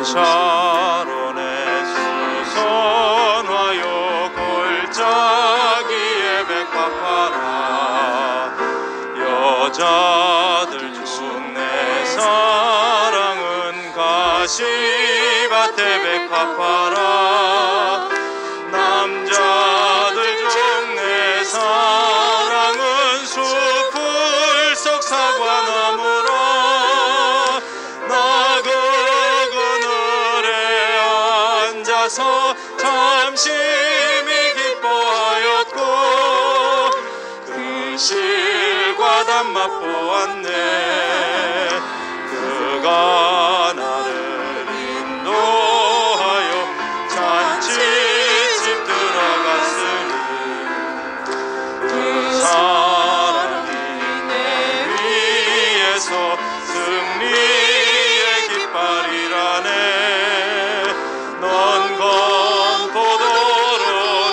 샤론의 수선화요 골짜기에 백합하라. 여자들 중 내 사랑은 가시밭에 백합하라. 남자들 중 내 사랑은 숲풀 속 사과나무라. 나 그 그늘에 앉아서 잠시미 기뻐하였고 그 실과 단맛 보았네. 그가 나를 인도하여 잔치집 들어갔으니 그 사랑이 내 위에서 승리의 깃발이라네. 넌 검포도로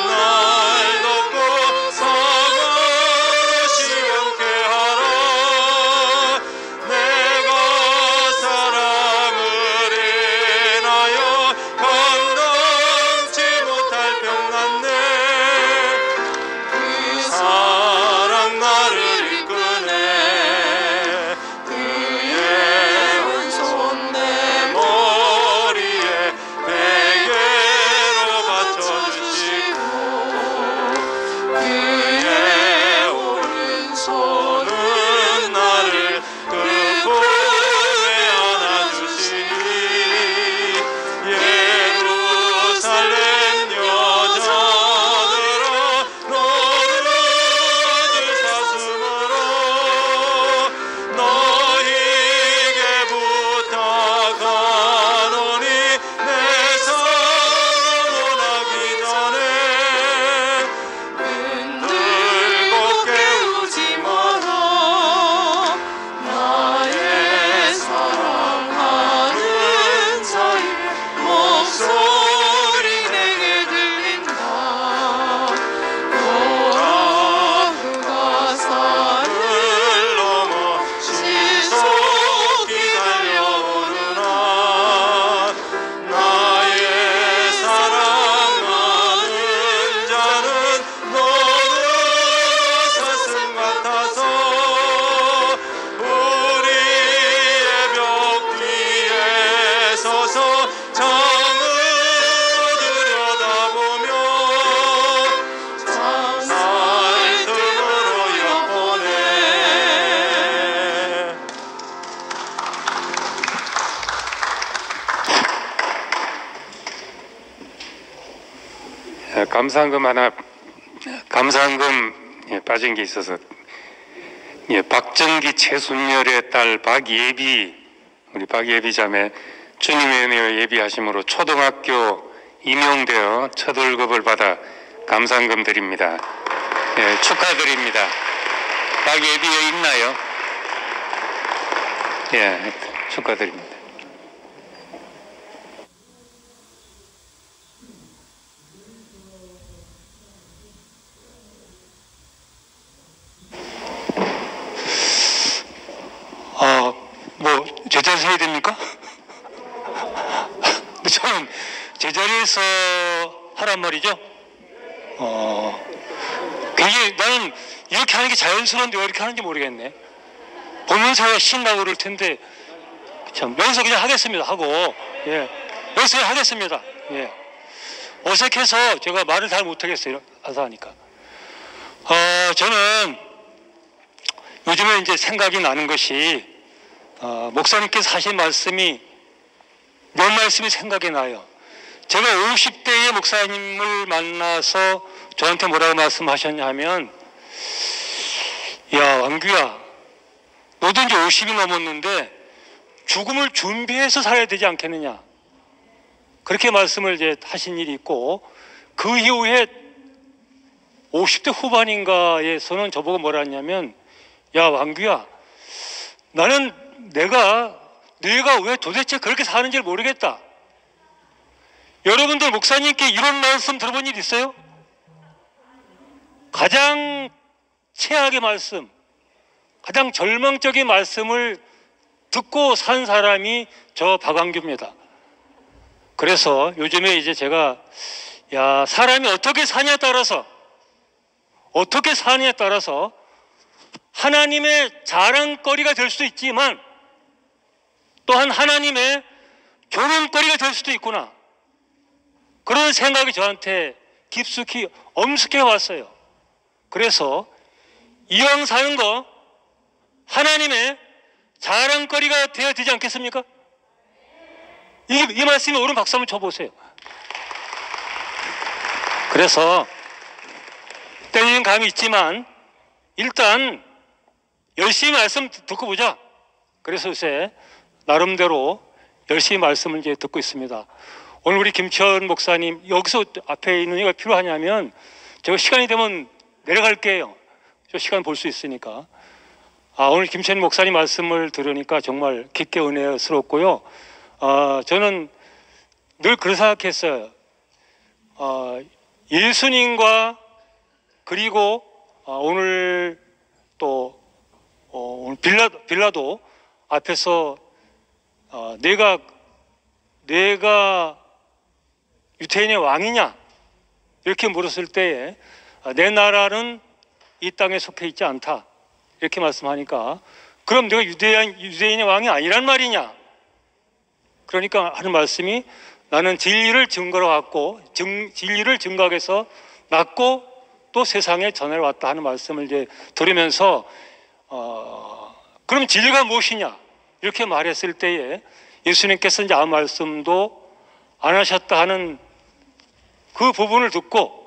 날 덮고 사과로 시원케 하라. 내가 사랑을 인하여 감당치 못할 병났네. 그 사랑 나를 이끄네. 그의 오른손 내 머리에 베개로 받쳐주시고 그의 오른손은 나를 그 품에 안아주시니 예루살렘 여자들아 너를 사슴으로 너희에게 부탁하노니 내 사랑 원하기 전에 흔들고 깨우지 마라. 나의 사랑하는 자의 목소리 내게 들린다. 보라 그가 산을 넘어 시속히 달려오르나. 나의 사랑하는 자는 너는 사슴 같아서 우리의 벽 뒤에 서서 창을 들여다보며 날 틈으로 엿보네. 감사한금 하나, 감사한금 빠진 게 있어서, 박정기 최순열의 딸 박예비, 우리 박예비 자매 주님의 은혜와 예비하심으로 초등학교 임용되어 첫 월급을 받아 감사한금 드립니다. 축하드립니다. 박예비에 있나요? 축하드립니다. 뭐 제자리에서 해야 됩니까? 저는 제자리에서 하란 말이죠. 굉장히 나는 이렇게 하는 게 자연스러운데 왜 이렇게 하는지 모르겠네. 보면서 신나고 그럴 텐데 참 여기서 그냥 하겠습니다 하고 여기서 그냥 하겠습니다. 어색해서 제가 말을 잘 못하겠어요. 가서 하니까. 저는 요즘에 이제 생각이 나는 것이 목사님께서 하신 말씀이 몇 말씀이 생각이 나요. 제가 50대의 목사님을 만나서 저한테 뭐라고 말씀하셨냐 하면, 야 왕규야, 너도 이제 50이 넘었는데 죽음을 준비해서 살아야 되지 않겠느냐, 그렇게 말씀을 이제 하신 일이 있고, 그 이후에 50대 후반인가에서는 저보고 뭐라 했냐면, 야 왕규야, 나는 내가 왜 도대체 그렇게 사는지를 모르겠다. 여러분들 목사님께 이런 말씀 들어본 일 있어요? 가장 최악의 말씀, 가장 절망적인 말씀을 듣고 산 사람이 저 박완규입니다. 그래서 요즘에 이제 제가 사람이 어떻게 사냐에 따라서 하나님의 자랑거리가 될 수도 있지만 또한 하나님의 조롱거리가 될 수도 있구나, 그런 생각이 저한테 깊숙이 엄습해 왔어요. 그래서 이왕 사는 거 하나님의 자랑거리가 되어야 되지 않겠습니까? 이 말씀에 옳은 박수 한번 쳐보세요. 그래서 때리는 감이 있지만 일단 열심히 말씀 듣고 보자. 그래서 요새 나름대로 열심히 말씀을 이제 듣고 있습니다. 오늘 우리 김천 목사님 여기서 앞에 있는 이가 필요하냐면 제가 시간이 되면 내려갈게요. 저 시간 볼 수 있으니까. 오늘 김천 목사님 말씀을 들으니까 정말 깊게 은혜스럽고요. 저는 늘 그런 생각했어요. 예수님과 그리고 오늘 또 오늘 빌라도 앞에서 내가 유태인의 왕이냐 이렇게 물었을 때에 내 나라는 이 땅에 속해 있지 않다 이렇게 말씀하니까, 그럼 내가 유대인의 왕이 아니란 말이냐? 그러니까 하는 말씀이, 나는 진리를 증거로 왔고 진리를 증거하기 위해서 났고 또 세상에 전하러 왔다 하는 말씀을 이제 들으면서 그럼 진리가 무엇이냐 이렇게 말했을 때에 예수님께서 이제 아무 말씀도 안 하셨다 하는 그 부분을 듣고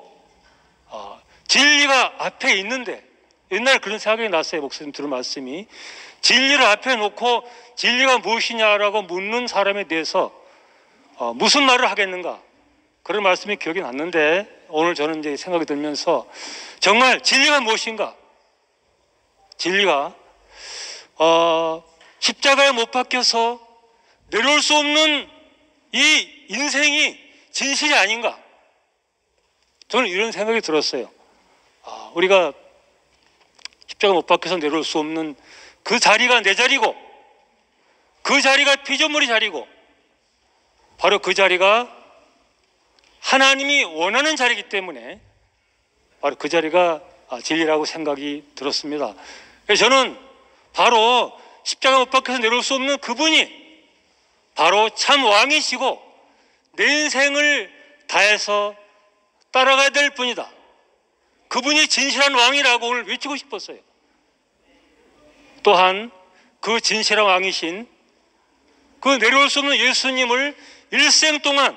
진리가 앞에 있는데, 옛날에 그런 생각이 났어요. 목사님 들은 말씀이, 진리를 앞에 놓고 진리가 무엇이냐라고 묻는 사람에 대해서 무슨 말을 하겠는가, 그런 말씀이 기억이 났는데, 오늘 저는 이제 생각이 들면서 정말 진리가 무엇인가, 진리가 십자가에 못 박혀서 내려올 수 없는 이 인생이 진실이 아닌가, 저는 이런 생각이 들었어요. 우리가 십자가 못 박혀서 내려올 수 없는 그 자리가 내 자리고, 그 자리가 피조물의 자리고, 바로 그 자리가 하나님이 원하는 자리이기 때문에 바로 그 자리가 진리라고 생각이 들었습니다. 그래서 저는 바로 십자가 못 박혀서 내려올 수 없는 그분이 바로 참 왕이시고 내 인생을 다해서 따라가야 될 분이다, 그분이 진실한 왕이라고 오늘 외치고 싶었어요. 또한 그 진실한 왕이신 그 내려올 수 없는 예수님을 일생 동안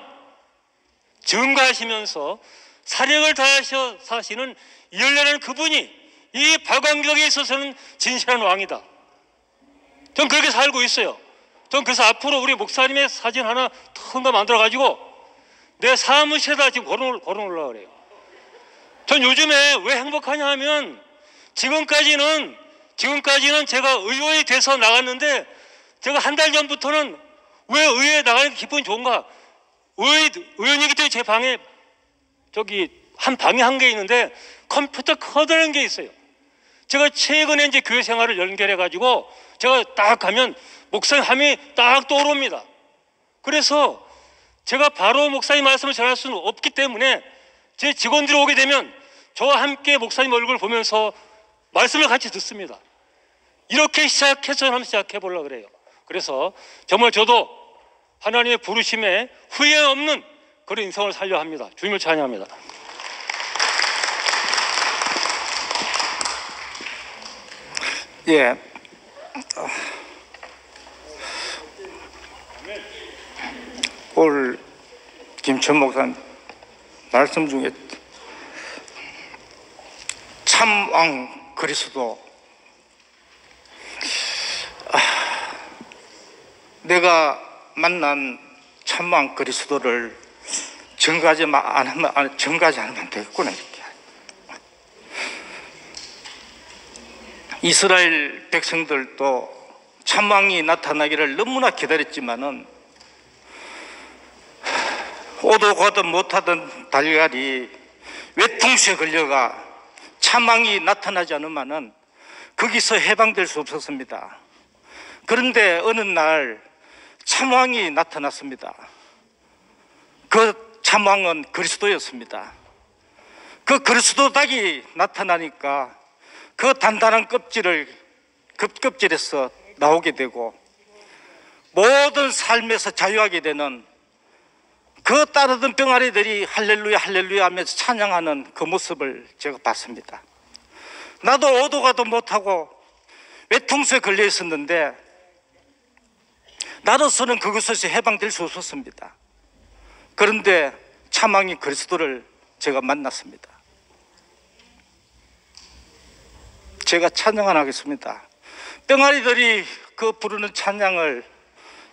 증거하시면서 사력을 다하셔 사시는 열렬한 그분이 이 발광격에 있어서는 진실한 왕이다, 전 그렇게 살고 있어요. 전 그래서 앞으로 우리 목사님의 사진 하나 큰 거 만들어 가지고 내 사무실에다 지금 걸어놓으려고 그래요. 전 요즘에 왜 행복하냐 하면 지금까지는 제가 의원이 돼서 나갔는데, 제가 한 달 전부터는 왜 의회에 나가는 게 기분이 좋은가, 의원이기 때문에 제 방에 한 방에 한 개 있는데 컴퓨터 커다란 게 있어요. 제가 최근에 이제 교회 생활을 연결해 가지고 제가 딱 가면 목사님 함이 딱 떠오릅니다. 그래서 제가 바로 목사님 말씀을 전할 수는 없기 때문에 제 직원들이 오게 되면 저와 함께 목사님 얼굴을 보면서 말씀을 같이 듣습니다. 이렇게 시작해서 한번 시작해 보려고 그래요. 그래서 정말 저도 하나님의 부르심에 후회 없는 그런 인생을 살려 합니다. 주님을 찬양합니다. 예. 오늘 김천 목사님 말씀 중에 참왕 그리스도, 내가 만난 참왕 그리스도를 증거하지 않으면 안 되겠구나, 이렇게. 이스라엘 백성들도 참왕이 나타나기를 너무나 기다렸지만은 오도 가도 못하던 달걀이 외통수에 걸려가 참왕이 나타나지 않으면은 거기서 해방될 수 없었습니다. 그런데 어느 날 참왕이 나타났습니다. 그 참왕은 그리스도였습니다. 그 그리스도 닭이 나타나니까 그 단단한 껍질에서 나오게 되고 모든 삶에서 자유하게 되는 그 따르던 병아리들이 할렐루야 할렐루야 하면서 찬양하는 그 모습을 제가 봤습니다. 나도 오도 가도 못하고 외통수에 걸려 있었는데 나로서는 그것에서 해방될 수 없었습니다. 그런데 참왕이 그리스도를 제가 만났습니다. 제가 찬양을 하겠습니다. 병아리들이 그 부르는 찬양을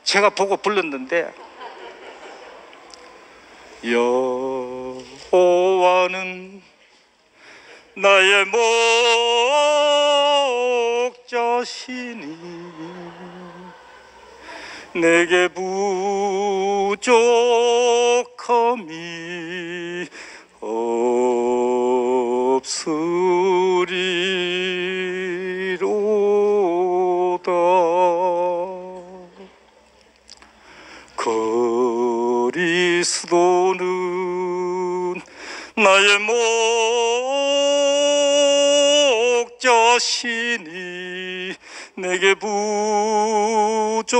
제가 보고 불렀는데, 여호와는 나의 목자시니 내게 부족함이 없으리로다. 그리스도는 나의 목자시니 내게 부족함이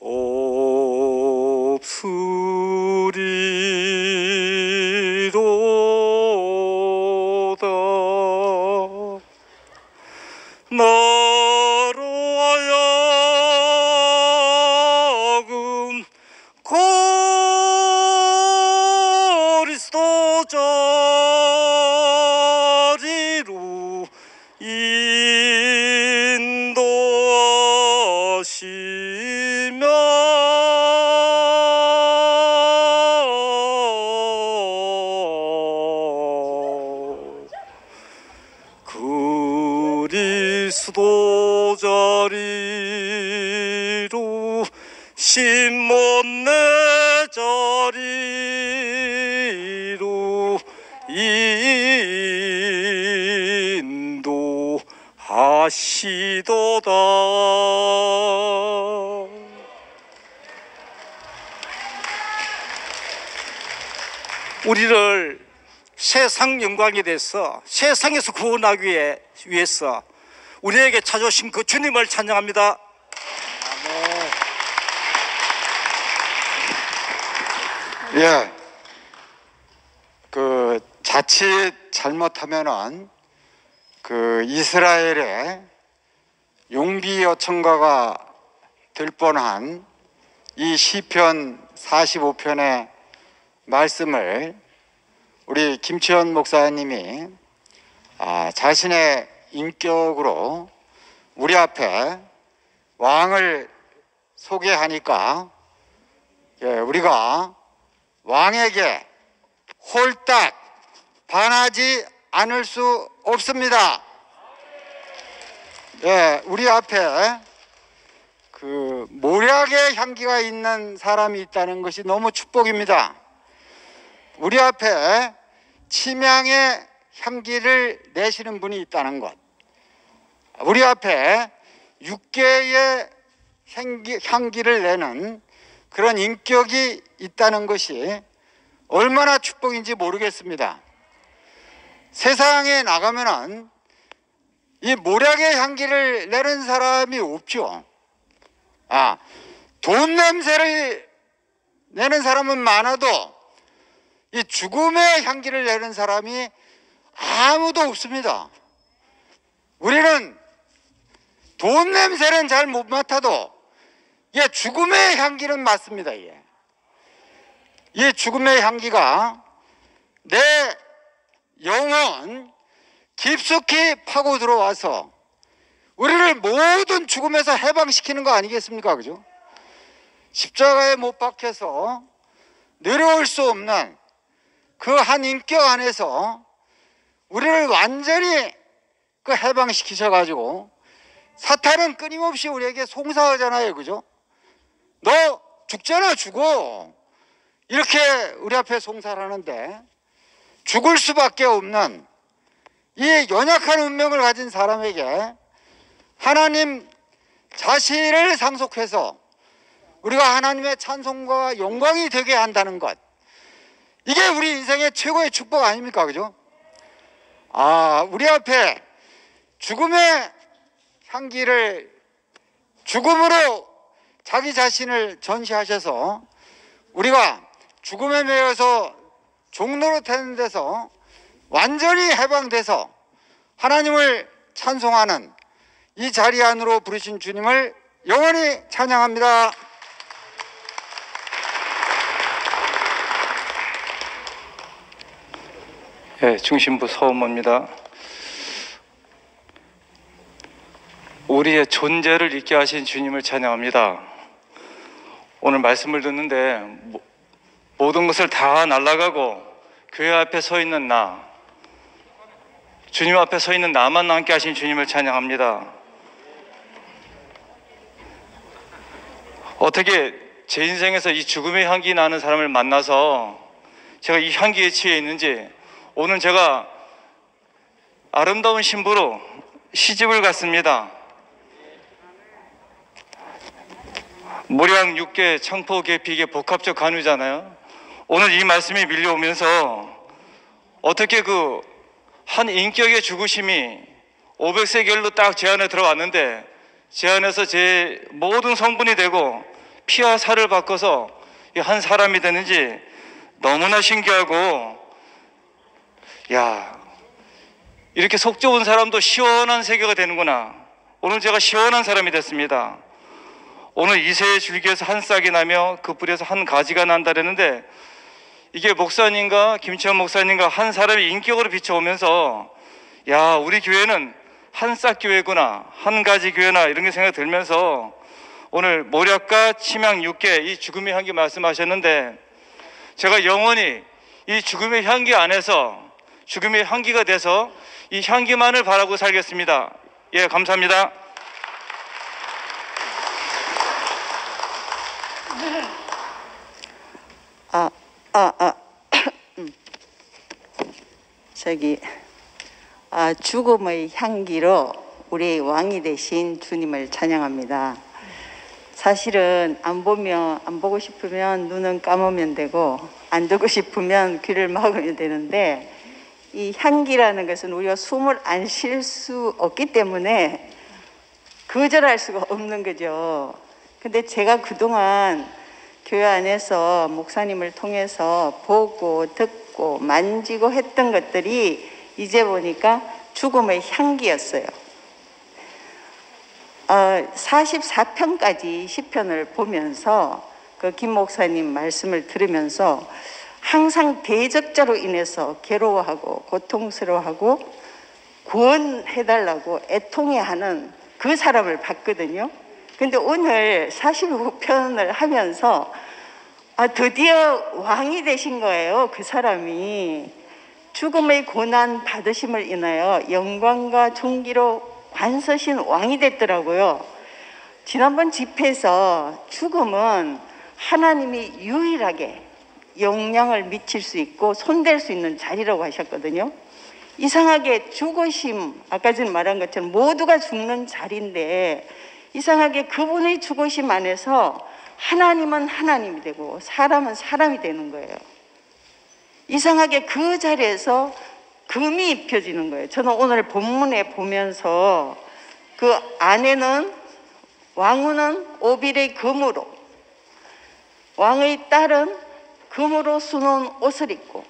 없으리로다. 나로 하여금 그리스도 자리로 인도하시며 그리스도 자리로 신못 내 자리로 인도하시도다. 우리를 세상 영광에 대해서 세상에서 구원하기 위해서 우리에게 찾아오신 그 주님을 찬양합니다. 예, 그 자칫 잘못하면은 그 이스라엘의 용비 여청가가 될 뻔한 이 시편 45편의 말씀을 우리 김치현 목사님이 자신의 인격으로 우리 앞에 왕을 소개하니까 우리가 왕에게 홀딱 반하지 않을 수 없습니다. 우리 앞에 그 모략의 향기가 있는 사람이 있다는 것이 너무 축복입니다. 우리 앞에 침향의 향기를 내시는 분이 있다는 것, 우리 앞에 육계의 향기를 내는 그런 인격이 있다는 것이 얼마나 축복인지 모르겠습니다. 세상에 나가면은 이 모략의 향기를 내는 사람이 없죠. 돈 냄새를 내는 사람은 많아도 이 죽음의 향기를 내는 사람이 아무도 없습니다. 우리는 돈 냄새는 잘 못 맡아도 죽음의 향기는 맡습니다. 이 죽음의 향기가 내 영혼 깊숙이 파고 들어와서 우리를 모든 죽음에서 해방시키는 거 아니겠습니까? 그죠? 십자가에 못 박혀서 내려올 수 없는 그 한 인격 안에서 우리를 완전히 그 해방시키셔가지고, 사탄은 끊임없이 우리에게 송사하잖아요. 그죠? 너 죽잖아, 죽어. 이렇게 우리 앞에 송사를 하는데, 죽을 수밖에 없는 이 연약한 운명을 가진 사람에게 하나님 자신을 상속해서 우리가 하나님의 찬송과 영광이 되게 한다는 것, 이게 우리 인생의 최고의 축복 아닙니까? 그죠? 우리 앞에 죽음의 향기를, 죽음으로 자기 자신을 전시하셔서 우리가 죽음에 매여서 종로로 타는 데서 완전히 해방돼서 하나님을 찬송하는 이 자리 안으로 부르신 주님을 영원히 찬양합니다. 중심부 서원모입니다. 우리의 존재를 잊게 하신 주님을 찬양합니다. 오늘 말씀을 듣는데 모든 것을 다 날아가고 교회 앞에 서 있는 나, 주님 앞에 서 있는 나만 남게 하신 주님을 찬양합니다. 어떻게 제 인생에서 이 죽음의 향기 나는 사람을 만나서 제가 이 향기에 취해 있는지, 오늘 제가 아름다운 신부로 시집을 갔습니다. 모량 육계 창포 계피계 복합적 간우잖아요. 오늘 이 말씀이 밀려오면서 어떻게 그 한 인격의 죽으심이 500세 결로 딱 제 안에 들어왔는데, 제 안에서 제 모든 성분이 되고 피와 살을 바꿔서 한 사람이 되는지 너무나 신기하고, 야, 이렇게 속 좁은 사람도 시원한 세계가 되는구나. 오늘 제가 시원한 사람이 됐습니다. 오늘 이새의 줄기에서 한 싹이 나며 그 뿌리에서 한 가지가 난다 그랬는데, 이게 목사님과 김치환 목사님과 한 사람의 인격으로 비춰오면서, 야, 우리 교회는 한 싹 교회구나, 한 가지 교회나, 이런 게 생각이 들면서 오늘 모략과 침향 육계 이 죽음의 향기 말씀하셨는데, 제가 영원히 이 죽음의 향기 안에서 죽음의 향기가 돼서 이 향기만을 바라고 살겠습니다. 예, 감사합니다. 죽음의 향기로 우리 왕이 되신 주님을 찬양합니다. 사실은 안 보고 싶으면 눈은 감으면 되고, 안 듣고 싶으면 귀를 막으면 되는데, 이 향기라는 것은 우리가 숨을 안 쉴 수 없기 때문에 거절할 수가 없는 거죠. 근데 제가 그동안 교회 안에서 목사님을 통해서 보고 듣고 만지고 했던 것들이 이제 보니까 죽음의 향기였어요. 44편까지 시편을 보면서 그 김 목사님 말씀을 들으면서 항상 대적자로 인해서 괴로워하고 고통스러워하고 구원해달라고 애통해하는 그 사람을 봤거든요. 근데 오늘 45편을 하면서 드디어 왕이 되신 거예요. 그 사람이 죽음의 고난 받으심을 인하여 영광과 존귀로 관서신 왕이 됐더라고요. 지난번 집회에서 죽음은 하나님이 유일하게 영향을 미칠 수 있고 손댈 수 있는 자리라고 하셨거든요. 이상하게 죽으심, 아까 전에 말한 것처럼 모두가 죽는 자리인데, 이상하게 그분의 죽으심 안에서 하나님은 하나님이 되고 사람은 사람이 되는 거예요. 이상하게 그 자리에서 금이 입혀지는 거예요. 저는 오늘 본문에 보면서 그 안에는 왕후는 오빌의 금으로, 왕의 딸은 금으로 수놓은 옷을 입고,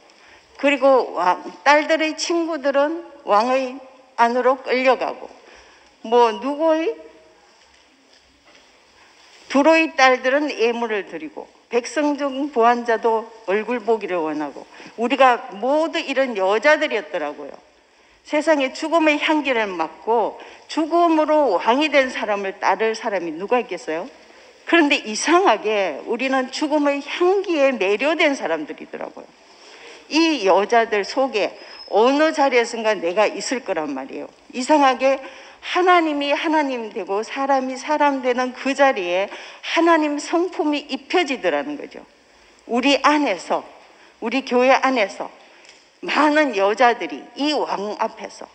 그리고 딸들의 친구들은 왕의 안으로 끌려가고, 누구의 두로의 딸들은 예물을 드리고, 백성 중 부한자도 얼굴 보기를 원하고, 우리가 모두 이런 여자들이었더라고요. 세상에 죽음의 향기를 맡고 죽음으로 왕이 된 사람을 따를 사람이 누가 있겠어요? 그런데 이상하게 우리는 죽음의 향기에 매료된 사람들이더라고요. 이 여자들 속에 어느 자리에선가 내가 있을 거란 말이에요. 이상하게 하나님이 하나님 되고 사람이 사람 되는 그 자리에 하나님 성품이 입혀지더라는 거죠. 우리 안에서, 우리 교회 안에서 많은 여자들이 이 왕 앞에서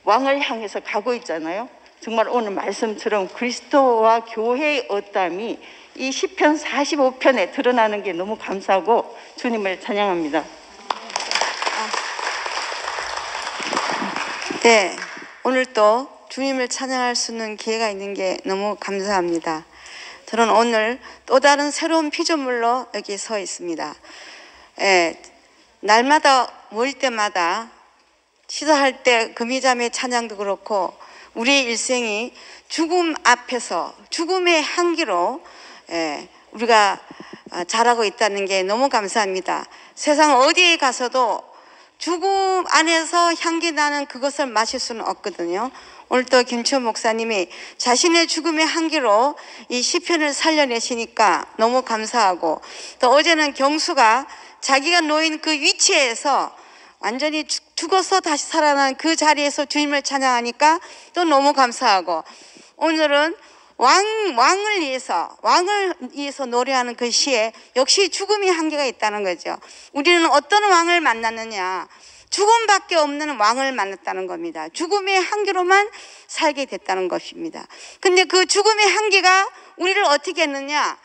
왕을 향해서 가고 있잖아요. 정말 오늘 말씀처럼 그리스도와 교회의 어떠함이 이 시편 45편에 드러나는 게 너무 감사하고 주님을 찬양합니다. 네, 오늘 또 주님을 찬양할 수 있는 기회가 있는 게 너무 감사합니다. 저는 오늘 또 다른 새로운 피조물로 여기 서 있습니다. 날마다 모일 때마다 시도할 때 금이자매 찬양도 그렇고 우리의 일생이 죽음 앞에서 죽음의 향기로 우리가 자라고 있다는 게 너무 감사합니다. 세상 어디에 가서도 죽음 안에서 향기 나는 그것을 마실 수는 없거든요. 오늘 또 김치호 목사님이 자신의 죽음의 향기로 이 시편을 살려내시니까 너무 감사하고, 또 어제는 경수가 자기가 놓인 그 위치에서 완전히 죽어서 다시 살아난 그 자리에서 주님을 찬양하니까 또 너무 감사하고, 오늘은 왕을 위해서 노래하는 그 시에 역시 죽음의 향기가 있다는 거죠. 우리는 어떤 왕을 만났느냐? 죽음밖에 없는 왕을 만났다는 겁니다. 죽음의 향기로만 살게 됐다는 것입니다. 근데 그 죽음의 향기가 우리를 어떻게 했느냐?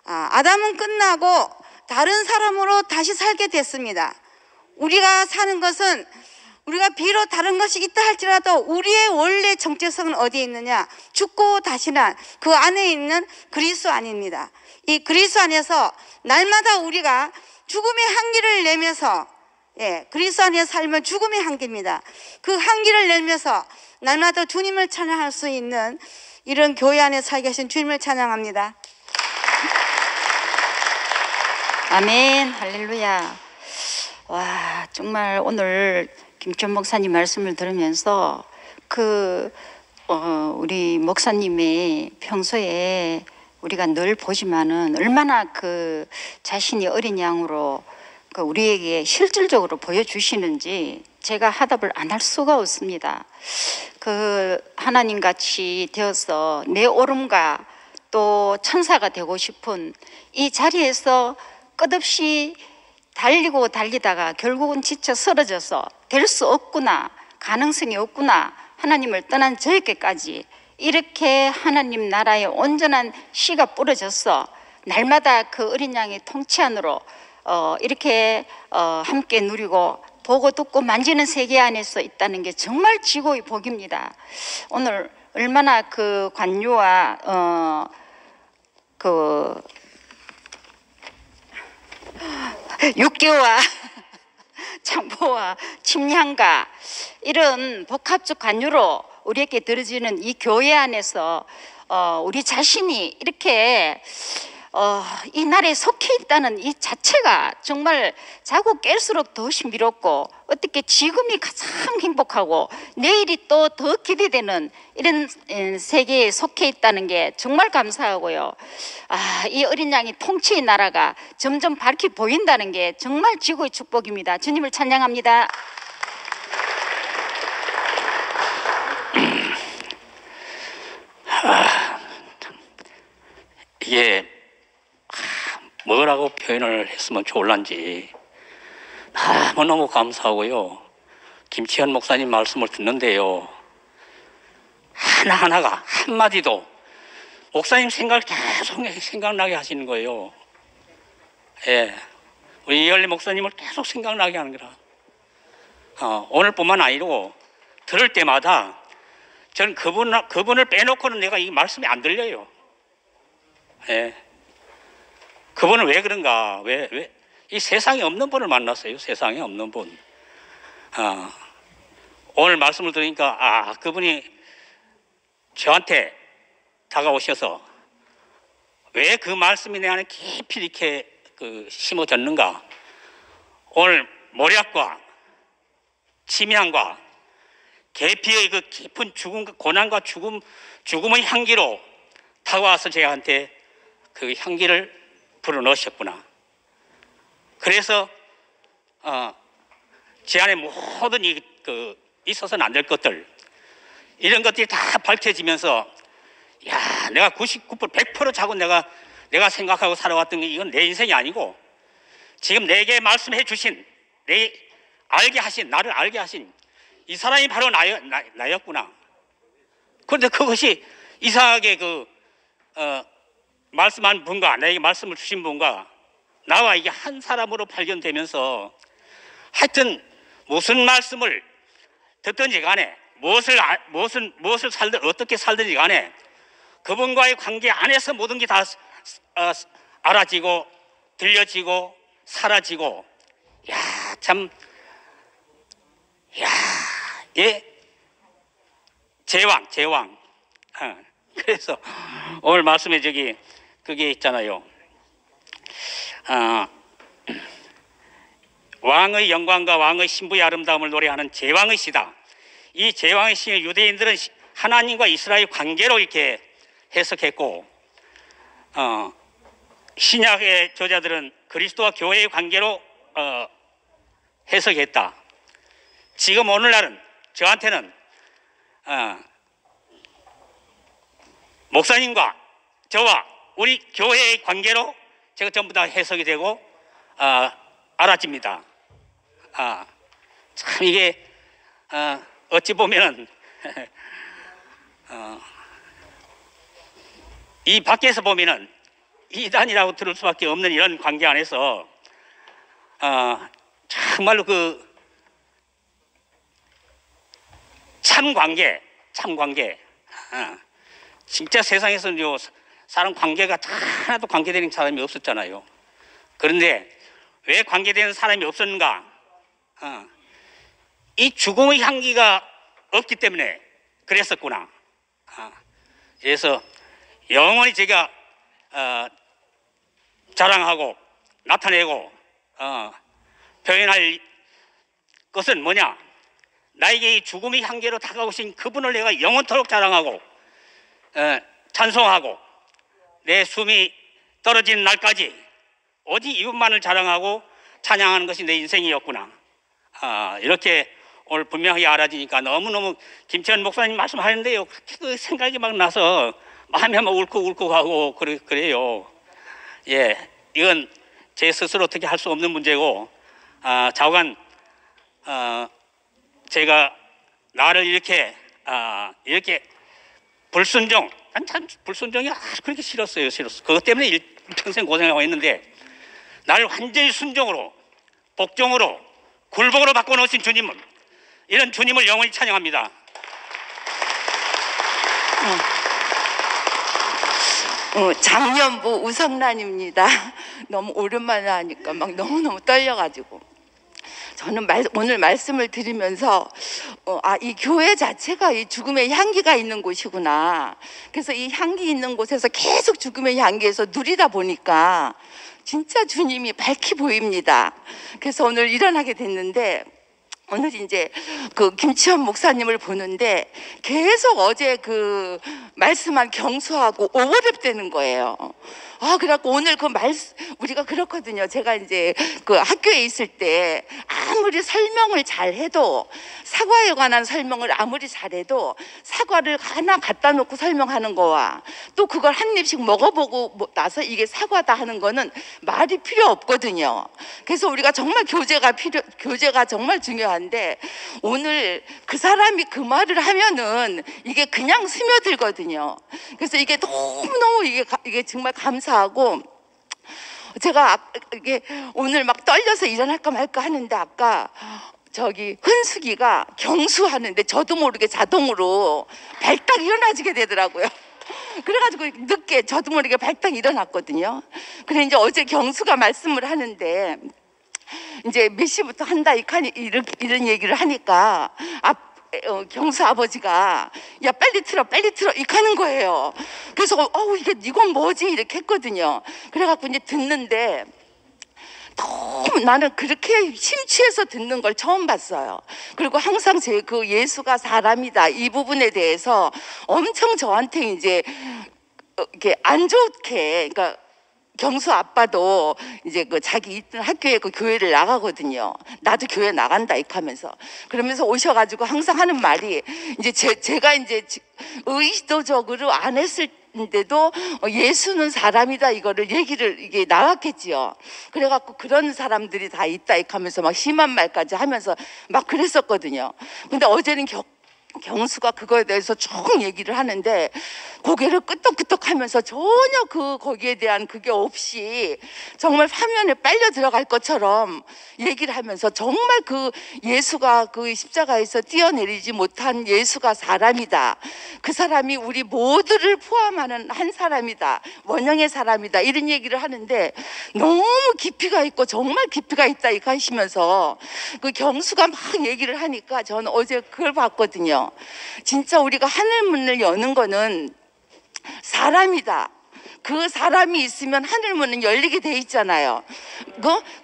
아담은 끝나고 다른 사람으로 다시 살게 됐습니다. 우리가 사는 것은 우리가 비록 다른 것이 있다 할지라도 우리의 원래 정체성은 어디에 있느냐? 죽고 다시 난 그 안에 있는 그리스도 안입니다. 이 그리스도 안에서 날마다 우리가 죽음의 향기를 내면서, 그리스도 안에 살면 죽음의 향기입니다. 그 향기를 내면서 날마다 주님을 찬양할 수 있는 이런 교회 안에 살게 하신 주님을 찬양합니다. 아멘, 할렐루야. 와, 정말 오늘 김천 목사님 말씀을 들으면서 우리 목사님의 평소에 우리가 늘 보지만은 얼마나 그 자신이 어린 양으로 우리에게 실질적으로 보여주시는지 제가 화답을 안 할 수가 없습니다. 하나님 같이 되어서 내 오름과 또 천사가 되고 싶은 이 자리에서 끝없이 달리고 달리다가 결국은 지쳐 쓰러져서 될 수 없구나, 가능성이 없구나, 하나님을 떠난 저에게까지 이렇게 하나님 나라의 온전한 씨가 뿌려져서 날마다 그 어린 양의 통치 안으로 이렇게 함께 누리고 보고 듣고 만지는 세계 안에서 있다는 게 정말 지고의 복입니다. 오늘 얼마나 그 관유와 육교와 창포와 침향과 이런 복합적 관유로 우리에게 들어지는 이 교회 안에서 우리 자신이 이렇게 이 나라에 속해 있다는 이 자체가 정말 자꾸 깰수록 더 신비롭고, 어떻게 지금이 가장 행복하고 내일이 또 더 기대되는 이런 세계에 속해 있다는 게 정말 감사하고요. 이 어린 양이 통치의 나라가 점점 밝히 보인다는 게 정말 지구의 축복입니다. 주님을 찬양합니다. 이게 뭐라고 표현을 했으면 좋을란지 너무너무 감사하고요. 김치현 목사님 말씀을 듣는데요, 하나하나가 한마디도 목사님 생각을 계속 생각나게 하시는 거예요. 우리 이열리 목사님을 계속 생각나게 하는 거라. 오늘뿐만 아니고 들을 때마다 저는 그분을 빼놓고는 내가 이 말씀이 안 들려요. 그분은 왜 그런가? 왜 이 세상에 없는 분을 만났어요. 세상에 없는 분. 오늘 말씀을 들으니까 그분이 저한테 다가오셔서 왜 그 말씀이 내 안에 깊이 이렇게 심어졌는가? 오늘 모략과 침향과 계피의 그 깊은 죽음, 고난과 죽음의 향기로 다가와서 저한테 그 향기를 불어넣으셨구나. 그래서 제 안에 모든 있어서는 안 될 것들, 이런 것들이 다 밝혀지면서, 내가 99% 100% 자고 내가 생각하고 살아왔던 게 이건 내 인생이 아니고 지금 내게 말씀해 주신, 나를 알게 하신 이 사람이 바로 나였구나. 그런데 그것이 이상하게 말씀한 분과 나에게 말씀을 주신 분과 나와 이게 한 사람으로 발견되면서 하여튼 무슨 말씀을 듣든지 간에 무엇을 살든 어떻게 살든지 간에 그분과의 관계 안에서 모든 게 다 알아지고 들려지고 사라지고 제왕. 그래서 오늘 말씀에 그게 있잖아요. 왕의 영광과 왕의 신부의 아름다움을 노래하는 제왕의 시다. 이 제왕의 시를 유대인들은 하나님과 이스라엘 관계로 이렇게 해석했고, 신약의 저자들은 그리스도와 교회의 관계로 해석했다. 지금 오늘날은 저한테는 목사님과 저와 우리 교회의 관계로 제가 전부 다 해석이 되고 알아집니다. 참 이게 어찌 보면은 이 밖에서 보면은 이단이라고 들을 수밖에 없는 이런 관계 안에서 정말로 참 관계 진짜 세상에서는 사람 관계가 하나도 관계되는 사람이 없었잖아요. 그런데 왜 관계되는 사람이 없었는가? 이 죽음의 향기가 없기 때문에 그랬었구나. 그래서 영원히 제가 자랑하고 나타내고 표현할 것은 뭐냐? 나에게 이 죽음의 향기로 다가오신 그분을 내가 영원토록 자랑하고 찬송하고 내 숨이 떨어지는 날까지 오직 이분만을 자랑하고 찬양하는 것이 내 인생이었구나. 이렇게 오늘 분명히 알아지니까 너무너무 김치현 목사님 말씀하는데요, 그렇게 그 생각이 막 나서 마음이 막 울컥울컥하고 그래요. 예, 이건 제 스스로 어떻게 할 수 없는 문제고, 좌우간 제가 나를 이렇게 불순종, 난 참 불순종이 그렇게 싫었어요. 그것 때문에 평생 고생하고 있는데 나를 완전히 순종으로, 복종으로, 굴복으로 바꿔놓으신 주님은, 이런 주님을 영원히 찬양합니다. 장년부 우성란입니다. 너무 오랜만에 하니까 막 너무너무 떨려가지고 저는 오늘 말씀을 드리면서 이 교회 자체가 이 죽음의 향기가 있는 곳이구나. 그래서 이 향기 있는 곳에서 계속 죽음의 향기에서 누리다 보니까 진짜 주님이 밝히 보입니다. 그래서 오늘 일어나게 됐는데, 오늘 이제 김치현 목사님을 보는데 계속 어제 말씀한 경수하고 오버랩되는 거예요. 그래갖고 오늘 우리가 그렇거든요. 제가 이제 학교에 있을 때 아무리 설명을 잘해도, 사과에 관한 설명을 아무리 잘해도 사과를 하나 갖다 놓고 설명하는 거와 또 그걸 한 입씩 먹어보고 나서 이게 사과다 하는 거는 말이 필요 없거든요. 그래서 우리가 정말 교제가 정말 중요한데, 오늘 그 사람이 그 말을 하면은 이게 그냥 스며들거든요. 그래서 이게 너무너무 이게 정말 감사하고, 제가 이게 오늘 막 떨려서 일어날까 말까 하는데 아까 흔숙이가 경수하는데 저도 모르게 자동으로 발딱 일어나지게 되더라고요. 그래가지고 늦게 저도 모르게 발딱 일어났거든요. 그래 이제 어제 경수가 말씀을 하는데 이제 몇 시부터 한다 이런 얘기를 하니까 경수 아버지가 야 빨리 틀어 이렇게 하는 거예요. 그래서 이건 뭐지 이렇게 했거든요. 그래갖고 이제 듣는데 너무 나는 그렇게 심취해서 듣는 걸 처음 봤어요. 그리고 항상 예수가 사람이다 이 부분에 대해서 엄청 저한테 이제 이렇게 안 좋게, 그러니까 경수 아빠도 이제 자기 있던 학교에 교회를 나가거든요. 나도 교회 나간다 이렇게 하면서, 그러면서 오셔가지고 항상 하는 말이, 이제 제가 이제 의도적으로 안 했을때도 예수는 사람이다 이거를 얘기를 이게 나왔겠지요. 그래갖고 그런 사람들이 다 있다 이렇게 하면서 막 심한 말까지 하면서 막 그랬었거든요. 근데 어제는 경수가 그거에 대해서 쭉 얘기를 하는데 고개를 끄덕끄덕하면서 전혀 거기에 대한 그게 없이 정말 화면에 빨려 들어갈 것처럼 얘기를 하면서 정말 그 예수가 그 십자가에서 뛰어내리지 못한 예수가 사람이다. 그 사람이 우리 모두를 포함하는 한 사람이다. 원형의 사람이다. 이런 얘기를 하는데 너무 깊이가 있고 정말 깊이가 있다 이렇게 하시면서 그 경수가 막 얘기를 하니까 저는 어제 그걸 봤거든요. 진짜 우리가 하늘문을 여는 거는 사람이다. 그 사람이 있으면 하늘문은 열리게 돼 있잖아요.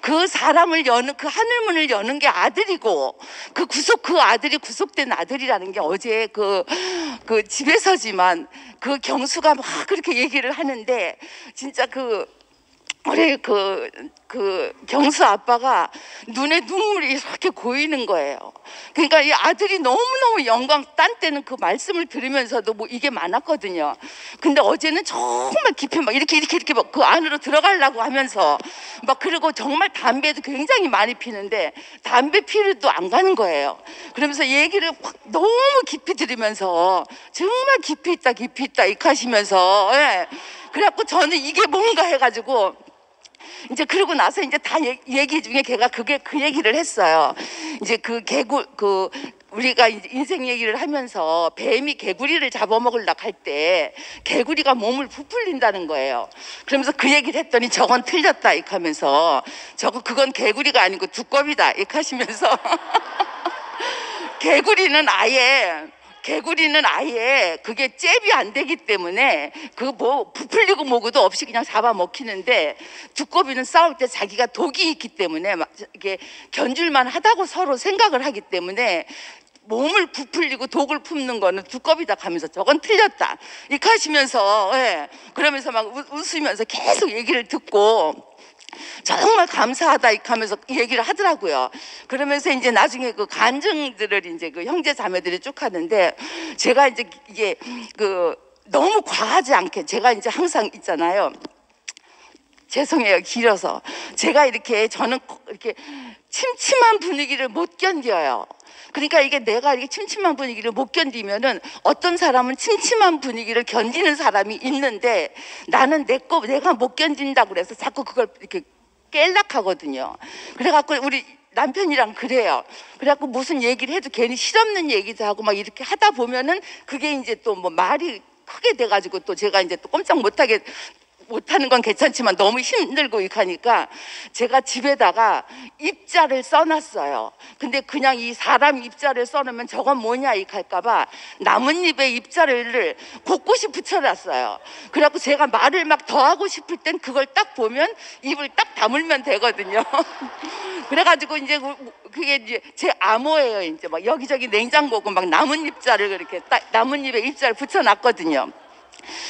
그 사람을 여는 그 하늘문을 여는 게 아들이고 그 아들이 구속된 아들이라는 게 어제 그 집에서지만 그 경수가 막 그렇게 얘기를 하는데 진짜 우리 그 경수 아빠가 눈에 눈물이 이렇게 고이는 거예요. 그러니까 이 아들이 너무너무 영광, 딴 때는 그 말씀을 들으면서도 뭐 이게 많았거든요. 근데 어제는 정말 깊이 막 이렇게 막 그 안으로 들어가려고 하면서 막 그리고 정말 담배도 굉장히 많이 피는데 담배 피러도 안 가는 거예요. 그러면서 얘기를 너무 깊이 들으면서 정말 깊이 있다 이렇게 하시면서 예. 그래갖고 저는 이게 뭔가 해가지고 이제 그러고 나서 이제 다 얘기 중에 걔가 그 얘기를 했어요. 이제 우리가 이제 인생 얘기를 하면서 뱀이 개구리를 잡아먹으려고 할 때 개구리가 몸을 부풀린다는 거예요. 그러면서 그 얘기를 했더니 저건 틀렸다 이렇게 하면서 그건 개구리가 아니고 두꺼비다 이렇게 하시면서 개구리는 아예 그게 잽이 안 되기 때문에 부풀리고 뭐고도 없이 그냥 잡아먹히는데 두꺼비는 싸울 때 자기가 독이 있기 때문에 막 이게 견줄만 하다고 서로 생각을 하기 때문에 몸을 부풀리고 독을 품는 거는 두꺼비다 하면서 저건 틀렸다 이렇게 하시면서 예. 그러면서 막 웃으면서 계속 얘기를 듣고 정말 감사하다 이렇게 하면서 얘기를 하더라고요. 그러면서 이제 나중에 그 간증들을 이제 그 형제 자매들이 쭉 하는데 제가 이제 이게 너무 과하지 않게 제가 이제 항상 있잖아요. 죄송해요. 길어서 저는 이렇게 침침한 분위기를 못 견뎌요. 그러니까 이게 내가 이렇게 침침한 분위기를 못 견디면은 어떤 사람은 침침한 분위기를 견디는 사람이 있는데 나는 내가 못 견딘다고 그래서 자꾸 그걸 이렇게 깰락하거든요. 그래갖고 우리 남편이랑 그래요. 그래갖고 무슨 얘기를 해도 괜히 실없는 얘기도 하고 막 이렇게 하다 보면은 그게 이제 또 뭐 말이 크게 돼가지고 또 제가 이제 또 꼼짝 못하는 건 괜찮지만 너무 힘들고 이렇게 하니까 제가 집에다가 입자를 써놨어요. 근데 그냥 이 사람 입자를 써놓으면 저건 뭐냐 이렇게 할까봐 나뭇잎에 입자를 곳곳이 붙여놨어요. 그래갖고 제가 말을 막 더 하고 싶을 땐 그걸 딱 보면 입을 딱 다물면 되거든요. 그래가지고 이제 그게 이제 제 암호예요. 이제 막 여기저기 냉장고고 막 나뭇잎자를 그렇게 딱 나뭇잎에 입자를 붙여놨거든요.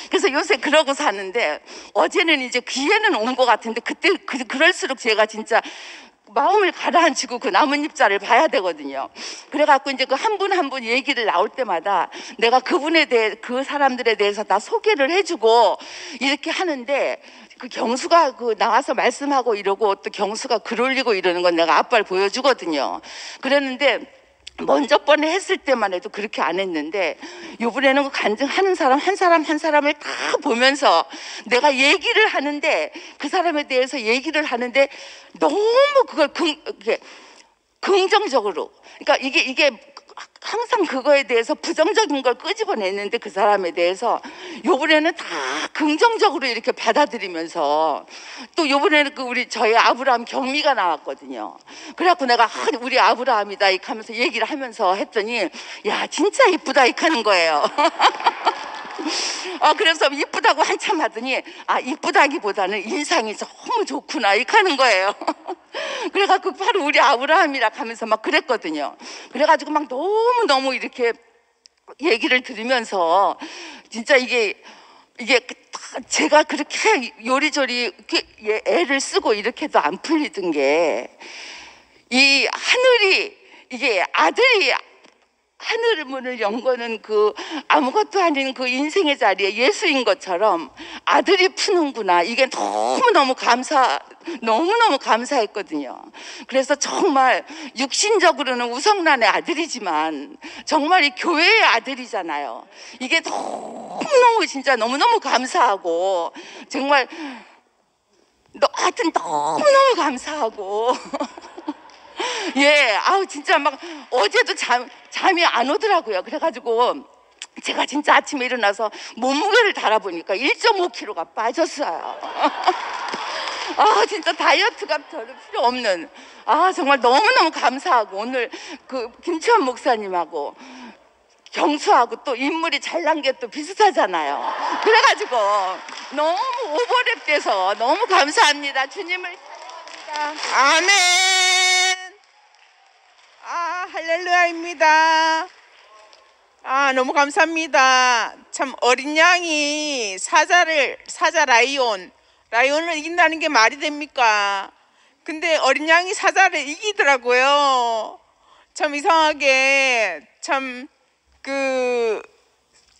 그래서 요새 그러고 사는데 어제는 이제 귀에는 온 것 같은데 그때 그럴수록 제가 진짜 마음을 가라앉히고 그 나뭇잎자를 봐야 되거든요. 그래갖고 이제 그 한 분 한 분 얘기를 나올 때마다 내가 그 사람들에 대해서 다 소개를 해주고 이렇게 하는데 그 경수가 나와서 말씀하고 이러고 또 경수가 글 올리고 이러는 건 내가 아빠를 보여주거든요. 그랬는데 먼저 번에 했을 때만 해도 그렇게 안 했는데 이번에는 그 간증하는 사람 한 사람을 다 보면서 내가 얘기를 하는데 그 사람에 대해서 얘기를 하는데 너무 그걸 긍정적으로 그러니까 이게 항상 그거에 대해서 부정적인 걸 끄집어냈는데 그 사람에 대해서 요번에는 다 긍정적으로 이렇게 받아들이면서 또 요번에는 저희 아브라함 경미가 나왔거든요. 그래갖고 내가 우리 아브라함이다 이렇게 하면서 얘기를 하면서 했더니 야 진짜 이쁘다 이렇게 하는 거예요. 그래서 이쁘다고 한참 하더니 이쁘다기보다는 인상이 너무 좋구나 이렇게 하는 거예요. 그래갖고 바로 우리 아브라함이라 하면서 막 그랬거든요. 그래가지고 막 너무 이렇게 얘기를 들으면서 진짜 이게 제가 그렇게 요리조리 애를 쓰고 이렇게도 안 풀리던 게 이 하늘이 이게 아들이 하늘 문을 연 거는 그 아무것도 아닌 그 인생의 자리에 예수인 것처럼 아들이 푸는구나. 이게 너무너무 감사했거든요. 그래서 정말 육신적으로는 우성란의 아들이지만 정말 이 교회의 아들이잖아요. 이게 너무너무 진짜 너무너무 감사하고 정말 하여튼 너무너무 감사하고 예, 아우 진짜 막 어제도 잠이 안 오더라고요. 그래가지고 제가 진짜 아침에 일어나서 몸무게를 달아보니까 1.5kg가 빠졌어요. 아 진짜 다이어트가 별로 필요 없는, 아 정말 너무너무 감사하고, 오늘 그 김치환 목사님하고 경수하고 또 인물이 잘난 게 또 비슷하잖아요. 그래가지고 너무 오버랩 돼서 너무 감사합니다. 주님을 사랑합니다. 아멘. 할렐루야입니다. 너무 감사합니다. 참 어린 양이 사자 라이온을 이긴다는 게 말이 됩니까? 근데 어린 양이 사자를 이기더라고요. 참 이상하게 참 그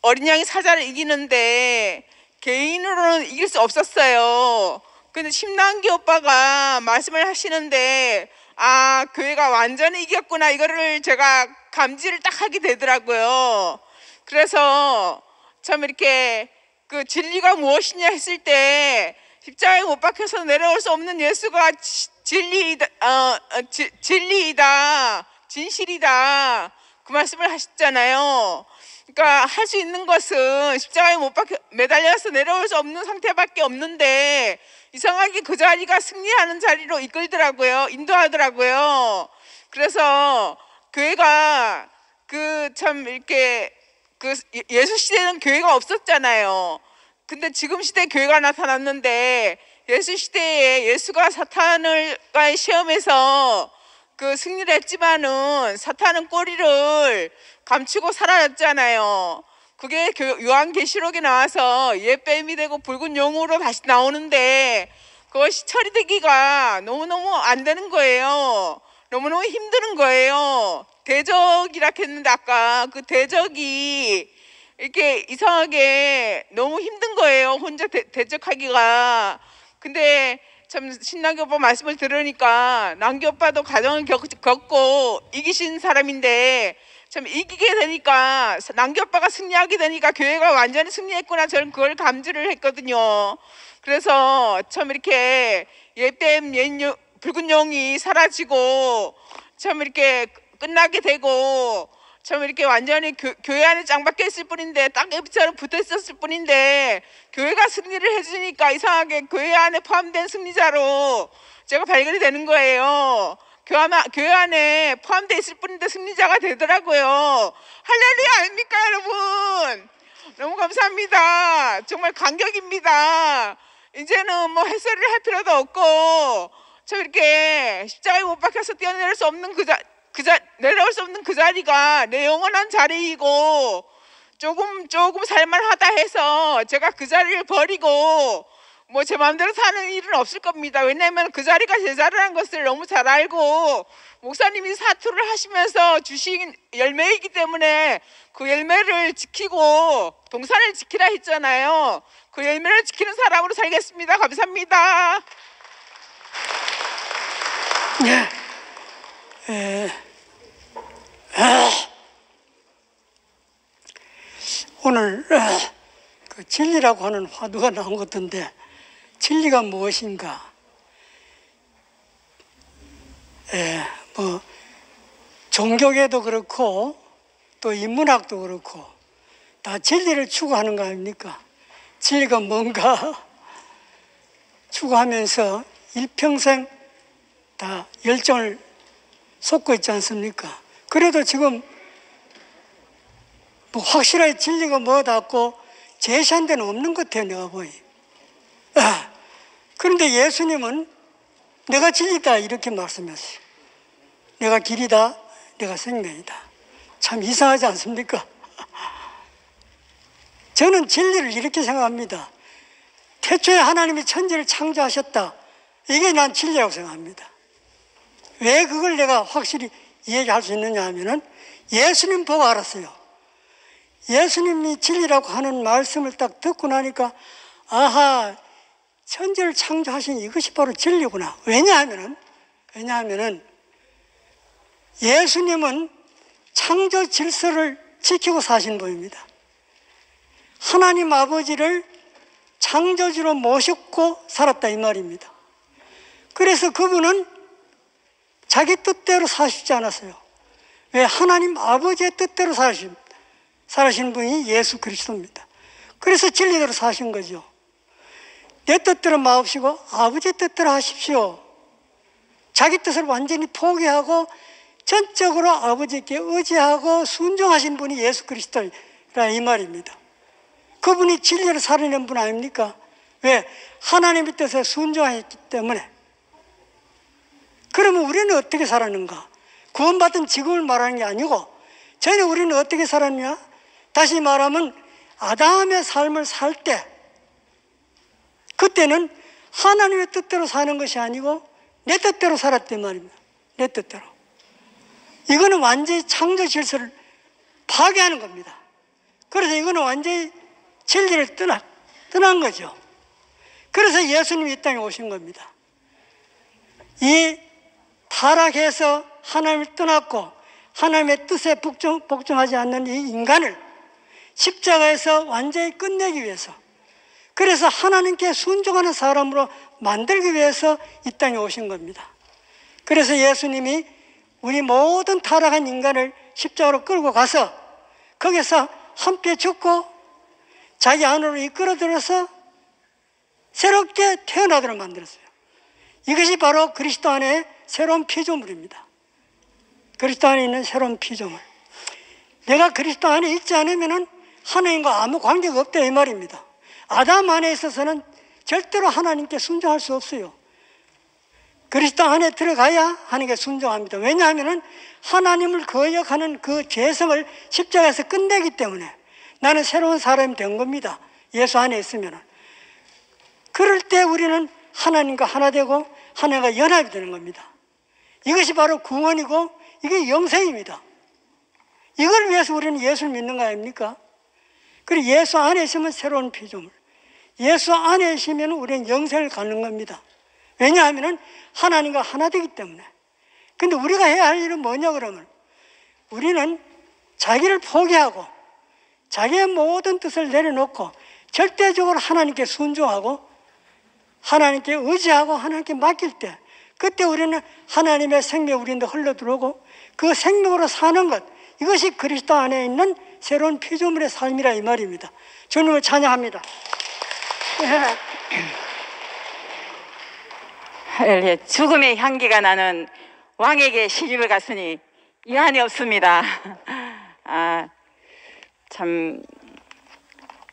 어린 양이 사자를 이기는데 개인으로는 이길 수 없었어요. 근데 심남기 오빠가 말씀을 하시는데 교회가 완전히 이겼구나, 이거를 제가 감지를 딱 하게 되더라고요. 그래서 참 이렇게 그 진리가 무엇이냐 했을 때 십자가에 못 박혀서 내려올 수 없는 예수가 진리이다, 진실이다, 그 말씀을 하셨잖아요. 그러니까 할 수 있는 것은 십자가에 못 박혀 매달려서 내려올 수 없는 상태밖에 없는데 이상하게 그 자리가 승리하는 자리로 이끌더라고요. 인도하더라고요. 그래서 교회가 참 이렇게 예수 시대는 교회가 없었잖아요. 근데 지금 시대에 교회가 나타났는데, 예수 시대에 예수가 사탄과의 시험에서 승리를 했지만은 사탄은 꼬리를 감추고 사라졌잖아요. 그게 요한계시록에 나와서 옛뱀이 되고 붉은 용으로 다시 나오는데, 그것이 처리되기가 너무너무 안 되는 거예요. 너무너무 힘드는 거예요. 대적이라 했는데 아까 그 대적이 이렇게 이상하게 너무 힘든 거예요. 혼자 대적하기가. 근데 참 신남기 오빠 말씀을 들으니까 남기 오빠도 가정을 겪고 이기신 사람인데, 참 이기게 되니까, 남기 오빠가 승리하게 되니까 교회가 완전히 승리했구나, 저는 그걸 감지를 했거든요. 그래서 참 이렇게 옛뱀 붉은 용이 사라지고 참 이렇게 끝나게 되고, 참 이렇게 완전히 교회 안에 짱 박혀 있을 뿐인데, 땅에처럼 붙어 있었을 뿐인데, 교회가 승리를 해주니까 이상하게 교회 안에 포함된 승리자로 제가 발견이 되는 거예요. 교회 안에 포함되어 있을 뿐인데 승리자가 되더라고요. 할렐루야 아닙니까 여러분? 너무 감사합니다. 정말 감격입니다. 이제는 뭐 햇소리를 할 필요도 없고, 참 이렇게 십자가에 못 박혀서 뛰어내릴 수 없는 내려올 수 없는 그 자리가 내 영원한 자리이고, 조금 살만하다 해서 제가 그 자리를 버리고 뭐 제 마음대로 사는 일은 없을 겁니다. 왜냐하면 그 자리가 제 자리라는 것을 너무 잘 알고, 목사님이 사투를 하시면서 주신 열매이기 때문에 그 열매를 지키고 동산을 지키라 했잖아요. 그 열매를 지키는 사람으로 살겠습니다. 감사합니다. 오늘 그 진리라고 하는 화두가 나온 것 같은데, 진리가 무엇인가? 뭐 종교계도 그렇고 또 인문학도 그렇고 다 진리를 추구하는 거 아닙니까? 진리가 뭔가 추구하면서 일평생 다 열정을 쏟고 있지 않습니까? 그래도 지금 뭐 확실하게 진리가 뭐다고 제시한 데는 없는 것 같아요, 내가 보니. 그런데 예수님은 내가 진리다 이렇게 말씀했어요. 내가 길이다, 내가 생명이다. 참 이상하지 않습니까? 저는 진리를 이렇게 생각합니다. 태초에 하나님이 천지를 창조하셨다, 이게 난 진리라고 생각합니다. 왜 그걸 내가 확실히 이야기할 수 있느냐 하면은 예수님 보고 알았어요. 예수님이 진리라고 하는 말씀을 딱 듣고 나니까 아하, 천지를 창조하신 이것이 바로 진리구나. 왜냐하면은 예수님은 창조 질서를 지키고 사신 분입니다. 하나님 아버지를 창조주로 모시고 살았다 이 말입니다. 그래서 그분은 자기 뜻대로 사시지 않았어요. 왜? 하나님 아버지의 뜻대로 사신 분이 예수 그리스도입니다. 그래서 진리대로 사신 거죠. 내 뜻대로 마옵시고 아버지의 뜻대로 하십시오. 자기 뜻을 완전히 포기하고 전적으로 아버지께 의지하고 순종하신 분이 예수 그리스도라 이 말입니다. 그분이 진리를 살아낸 분 아닙니까? 왜? 하나님의 뜻에 순종했기 때문에. 그러면 우리는 어떻게 살았는가? 구원받은 지금을 말하는 게 아니고 전에 우리는 어떻게 살았냐? 다시 말하면 아담의 삶을 살 때 그때는 하나님의 뜻대로 사는 것이 아니고 내 뜻대로 살았단 말입니다. 내 뜻대로. 이거는 완전히 창조 질서를 파괴하는 겁니다. 그래서 이거는 완전히 진리를 떠난 거죠. 그래서 예수님이 이 땅에 오신 겁니다. 이 타락해서 하나님을 떠났고 하나님의 뜻에 복종하지 않는 이 인간을 십자가에서 완전히 끝내기 위해서, 그래서 하나님께 순종하는 사람으로 만들기 위해서 이 땅에 오신 겁니다. 그래서 예수님이 우리 모든 타락한 인간을 십자가로 끌고 가서 거기서 함께 죽고 자기 안으로 이끌어들여서 새롭게 태어나도록 만들었어요. 이것이 바로 그리스도 안에 새로운 피조물입니다. 그리스도 안에 있는 새로운 피조물. 내가 그리스도 안에 있지 않으면 하나님과 아무 관계가 없다 이 말입니다. 아담 안에 있어서는 절대로 하나님께 순종할 수 없어요. 그리스도 안에 들어가야 하나님께 순종합니다. 왜냐하면 하나님을 거역하는 그 죄성을 십자가에서 끝내기 때문에 나는 새로운 사람이 된 겁니다. 예수 안에 있으면. 그럴 때 우리는 하나님과 하나 되고 하나님과 연합이 되는 겁니다. 이것이 바로 구원이고 이게 영생입니다. 이걸 위해서 우리는 예수를 믿는 거 아닙니까? 그리고 예수 안에 있으면 새로운 피조물. 예수 안에 있으면 우리는 영생을 갖는 겁니다. 왜냐하면 하나님과 하나 되기 때문에. 근데 우리가 해야 할 일은 뭐냐 그러면 우리는 자기를 포기하고 자기의 모든 뜻을 내려놓고 절대적으로 하나님께 순종하고 하나님께 의지하고 하나님께 맡길 때 그때 우리는 하나님의 생명이 우리한테 흘러들어오고 그 생명으로 사는 것, 이것이 그리스도 안에 있는 새로운 피조물의 삶이라 이 말입니다. 주님을 찬양합니다. 할렐루야. 죽음의 향기가 나는 왕에게 시집을 갔으니 이한이 없습니다. 참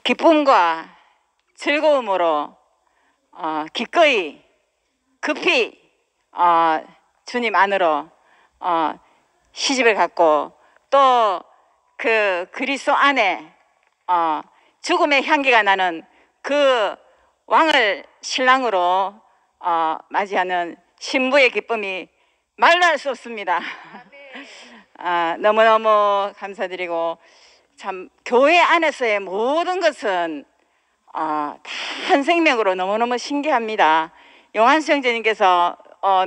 기쁨과 즐거움으로 기꺼이 급히 주님 안으로 시집을 갔고 또 그 그리스도 안에 죽음의 향기가 나는 그 왕을 신랑으로 맞이하는 신부의 기쁨이 말로 할 수 없습니다. 너무너무 감사드리고 참 교회 안에서의 모든 것은 다 한 생명으로 너무너무 신기합니다. 용한수 형제님께서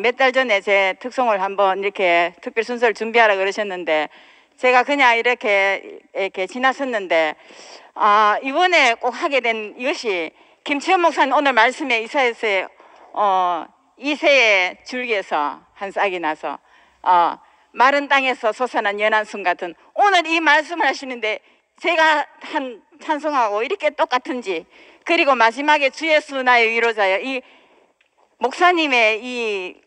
몇 달 전에 제 특송을 한번 이렇게 특별 순서를 준비하라 그러셨는데 제가 그냥 이렇게 지났었는데 이번에 꼭 하게 된 이것이 김치현 목사님 오늘 말씀에 이사야서의 이새의 줄기에서 한 싹이 나서 마른 땅에서 솟아난 연한 순 같은 오늘 이 말씀을 하시는데 제가 한 찬송하고 이렇게 똑같은지, 그리고 마지막에 주 예수 나의 위로자여, 이 목사님의 이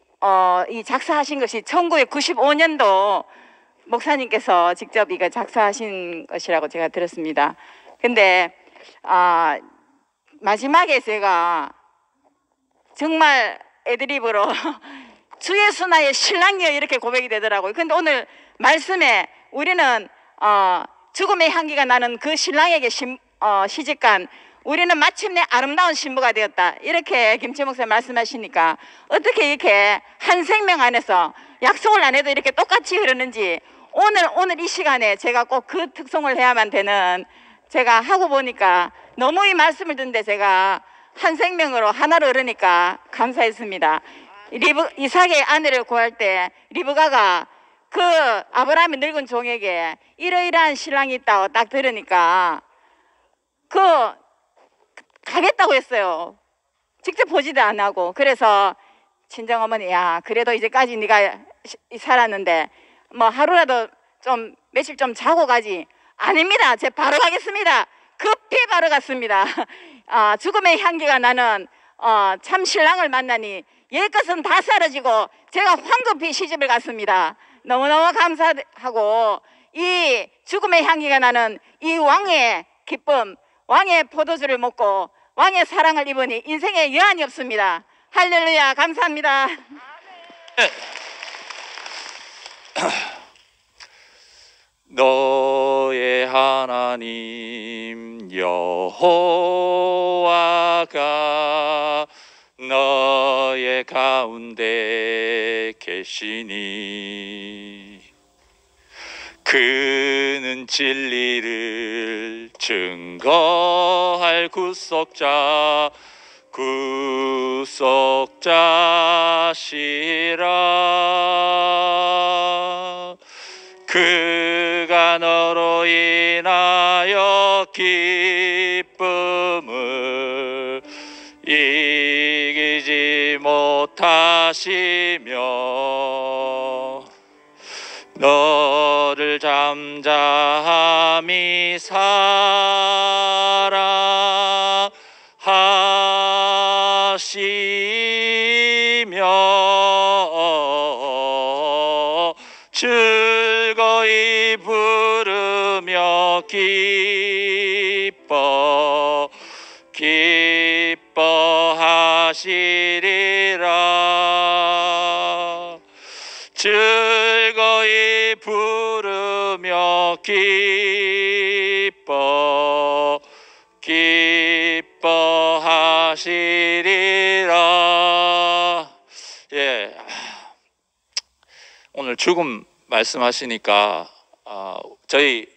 작사하신 것이 1995년도 목사님께서 직접 이거 작사하신 것이라고 제가 들었습니다. 근데 마지막에 제가 정말 애드립으로 주 예수 나의 신랑이여 이렇게 고백이 되더라고요. 근데 오늘 말씀에 우리는 죽음의 향기가 나는 그 신랑에게 시집간 우리는 마침내 아름다운 신부가 되었다, 이렇게 김치 목사님 말씀하시니까 어떻게 이렇게 한 생명 안에서 약속을 안 해도 이렇게 똑같이 흐르는지 오늘 이 시간에 제가 꼭 그 특송을 해야만 되는, 제가 하고 보니까 너무 이 말씀을 듣는데 제가 한 생명으로 하나로 얻으니까 감사했습니다. 이삭의 아내를 구할 때 리브가가 그 아브라함의 늙은 종에게 이러이러한 신랑이 있다고 딱 들으니까 가겠다고 했어요. 직접 보지도 안 하고. 그래서 친정어머니, 야 그래도 이제까지 네가 살았는데 뭐 하루라도 좀 며칠 좀 자고 가지. 아닙니다. 제 바로 가겠습니다. 급히 바로 갔습니다. 죽음의 향기가 나는 참 신랑을 만나니 옛것은 다 사라지고 제가 황급히 시집을 갔습니다. 너무너무 감사하고, 이 죽음의 향기가 나는 이 왕의 기쁨, 왕의 포도주를 먹고 왕의 사랑을 입으니 인생에 여한이 없습니다. 할렐루야. 감사합니다. 너의 하나님 여호와가 너의 가운데 계시니 그는 진리를 증거할 구속자시라. 그가 너로 인하여 기쁨을 이기지 못하시며 너를 잠잠히 사랑하시며 즐거이 부르며 기뻐하시리라. 즐거이 부르며 기뻐하시리라. 예, 오늘 죽음 말씀하시니까 저희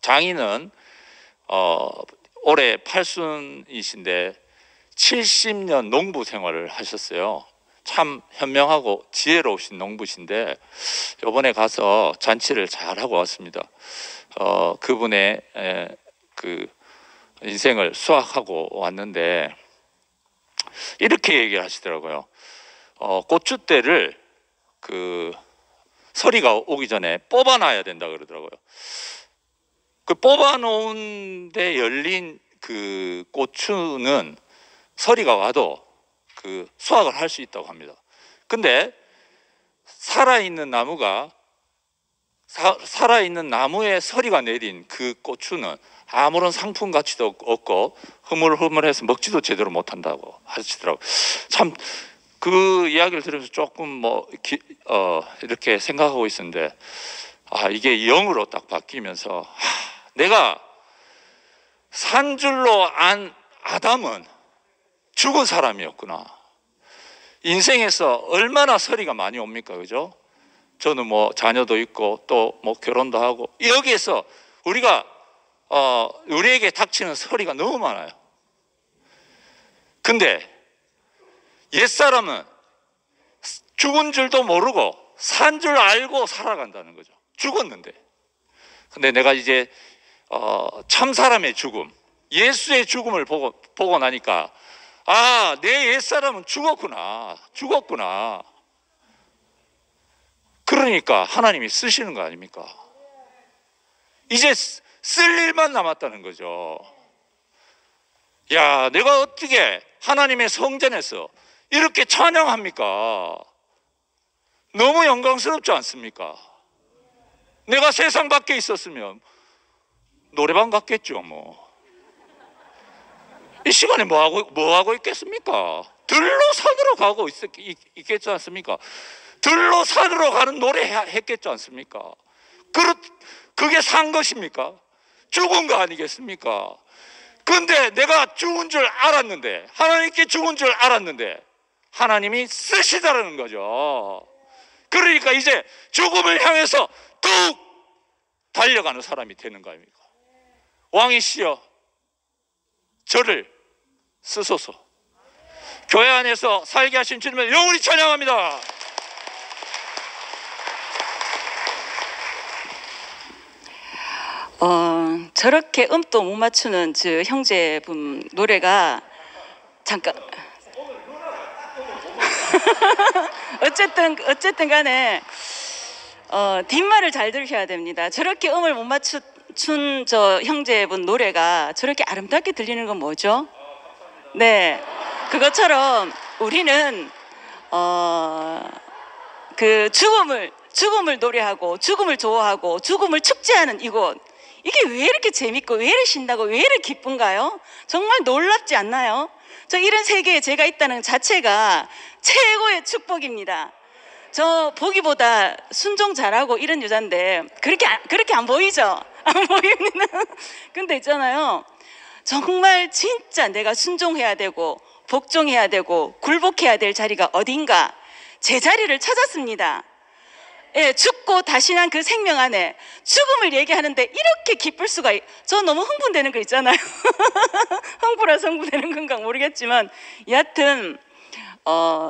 장인은 올해 팔순이신데 70년 농부 생활을 하셨어요. 참 현명하고 지혜로우신 농부신데 이번에 가서 잔치를 잘 하고 왔습니다. 그분의 그 인생을 수확하고 왔는데 이렇게 얘기를 하시더라고요. 고추대를 그 서리가 오기 전에 뽑아놔야 된다 그러더라고요. 그 뽑아놓은 데 열린 그 고추는 서리가 와도 그 수확을 할 수 있다고 합니다. 근데 살아있는 나무에 서리가 내린 그 고추는 아무런 상품 가치도 없고 흐물흐물해서 먹지도 제대로 못한다고 하시더라고요. 참 그 이야기를 들으면서 조금 이렇게 생각하고 있었는데 이게 영으로 딱 바뀌면서 내가 산 줄로 안 아담은 죽은 사람이었구나. 인생에서 얼마나 서리가 많이 옵니까, 그죠? 저는 뭐 자녀도 있고 또 뭐 결혼도 하고 여기에서 우리에게 닥치는 서리가 너무 많아요. 근데 옛사람은 죽은 줄도 모르고 산 줄 알고 살아간다는 거죠. 죽었는데. 근데 내가 이제 참 사람의 죽음, 예수의 죽음을 보고 나니까 내 옛사람은 죽었구나. 그러니까 하나님이 쓰시는 거 아닙니까? 이제 쓸 일만 남았다는 거죠. 야, 내가 어떻게 하나님의 성전에서 이렇게 찬양합니까? 너무 영광스럽지 않습니까? 내가 세상 밖에 있었으면 노래방 갔겠죠, 뭐. 이 시간에 뭐 하고 있겠습니까? 들로 산으로 가고 있겠지 않습니까? 들로 산으로 가는 노래 했겠지 않습니까? 그게 산 것입니까? 죽은 거 아니겠습니까? 근데 내가 죽은 줄 알았는데, 하나님께 죽은 줄 알았는데 하나님이 쓰시다라는 거죠. 그러니까 이제 죽음을 향해서 더욱 달려가는 사람이 되는 거 아닙니까? 왕이시여 저를 쓰소서. 교회 안에서 살게 하신 주님을 영원히 찬양합니다. 저렇게 음도 못 맞추는 저 형제분 노래가 잠깐 어쨌든 간에 뒷말을 잘 들으셔야 됩니다. 저렇게 음을 못 맞춘 저 형제분 노래가 저렇게 아름답게 들리는 건 뭐죠? 네, 그것처럼 우리는 그 죽음을 노래하고 죽음을 좋아하고 죽음을 축제하는 이곳, 이게 왜 이렇게 재밌고 왜 이렇게 신나고 왜 이렇게 기쁜가요? 정말 놀랍지 않나요? 저 이런 세계에 제가 있다는 자체가 최고의 축복입니다. 저 보기보다 순종 잘하고 이런 여잔데 그렇게 안 보이죠? 안 보입니다. 근데 있잖아요, 정말 진짜 내가 순종해야 되고 복종해야 되고 굴복해야 될 자리가 어딘가 제 자리를 찾았습니다. 예, 죽고 다시 난 그 생명 안에 죽음을 얘기하는데 이렇게 기쁠 수가 저 너무 흥분되는 거 있잖아요. 흥분해서 흥분되는 건가 모르겠지만 여하튼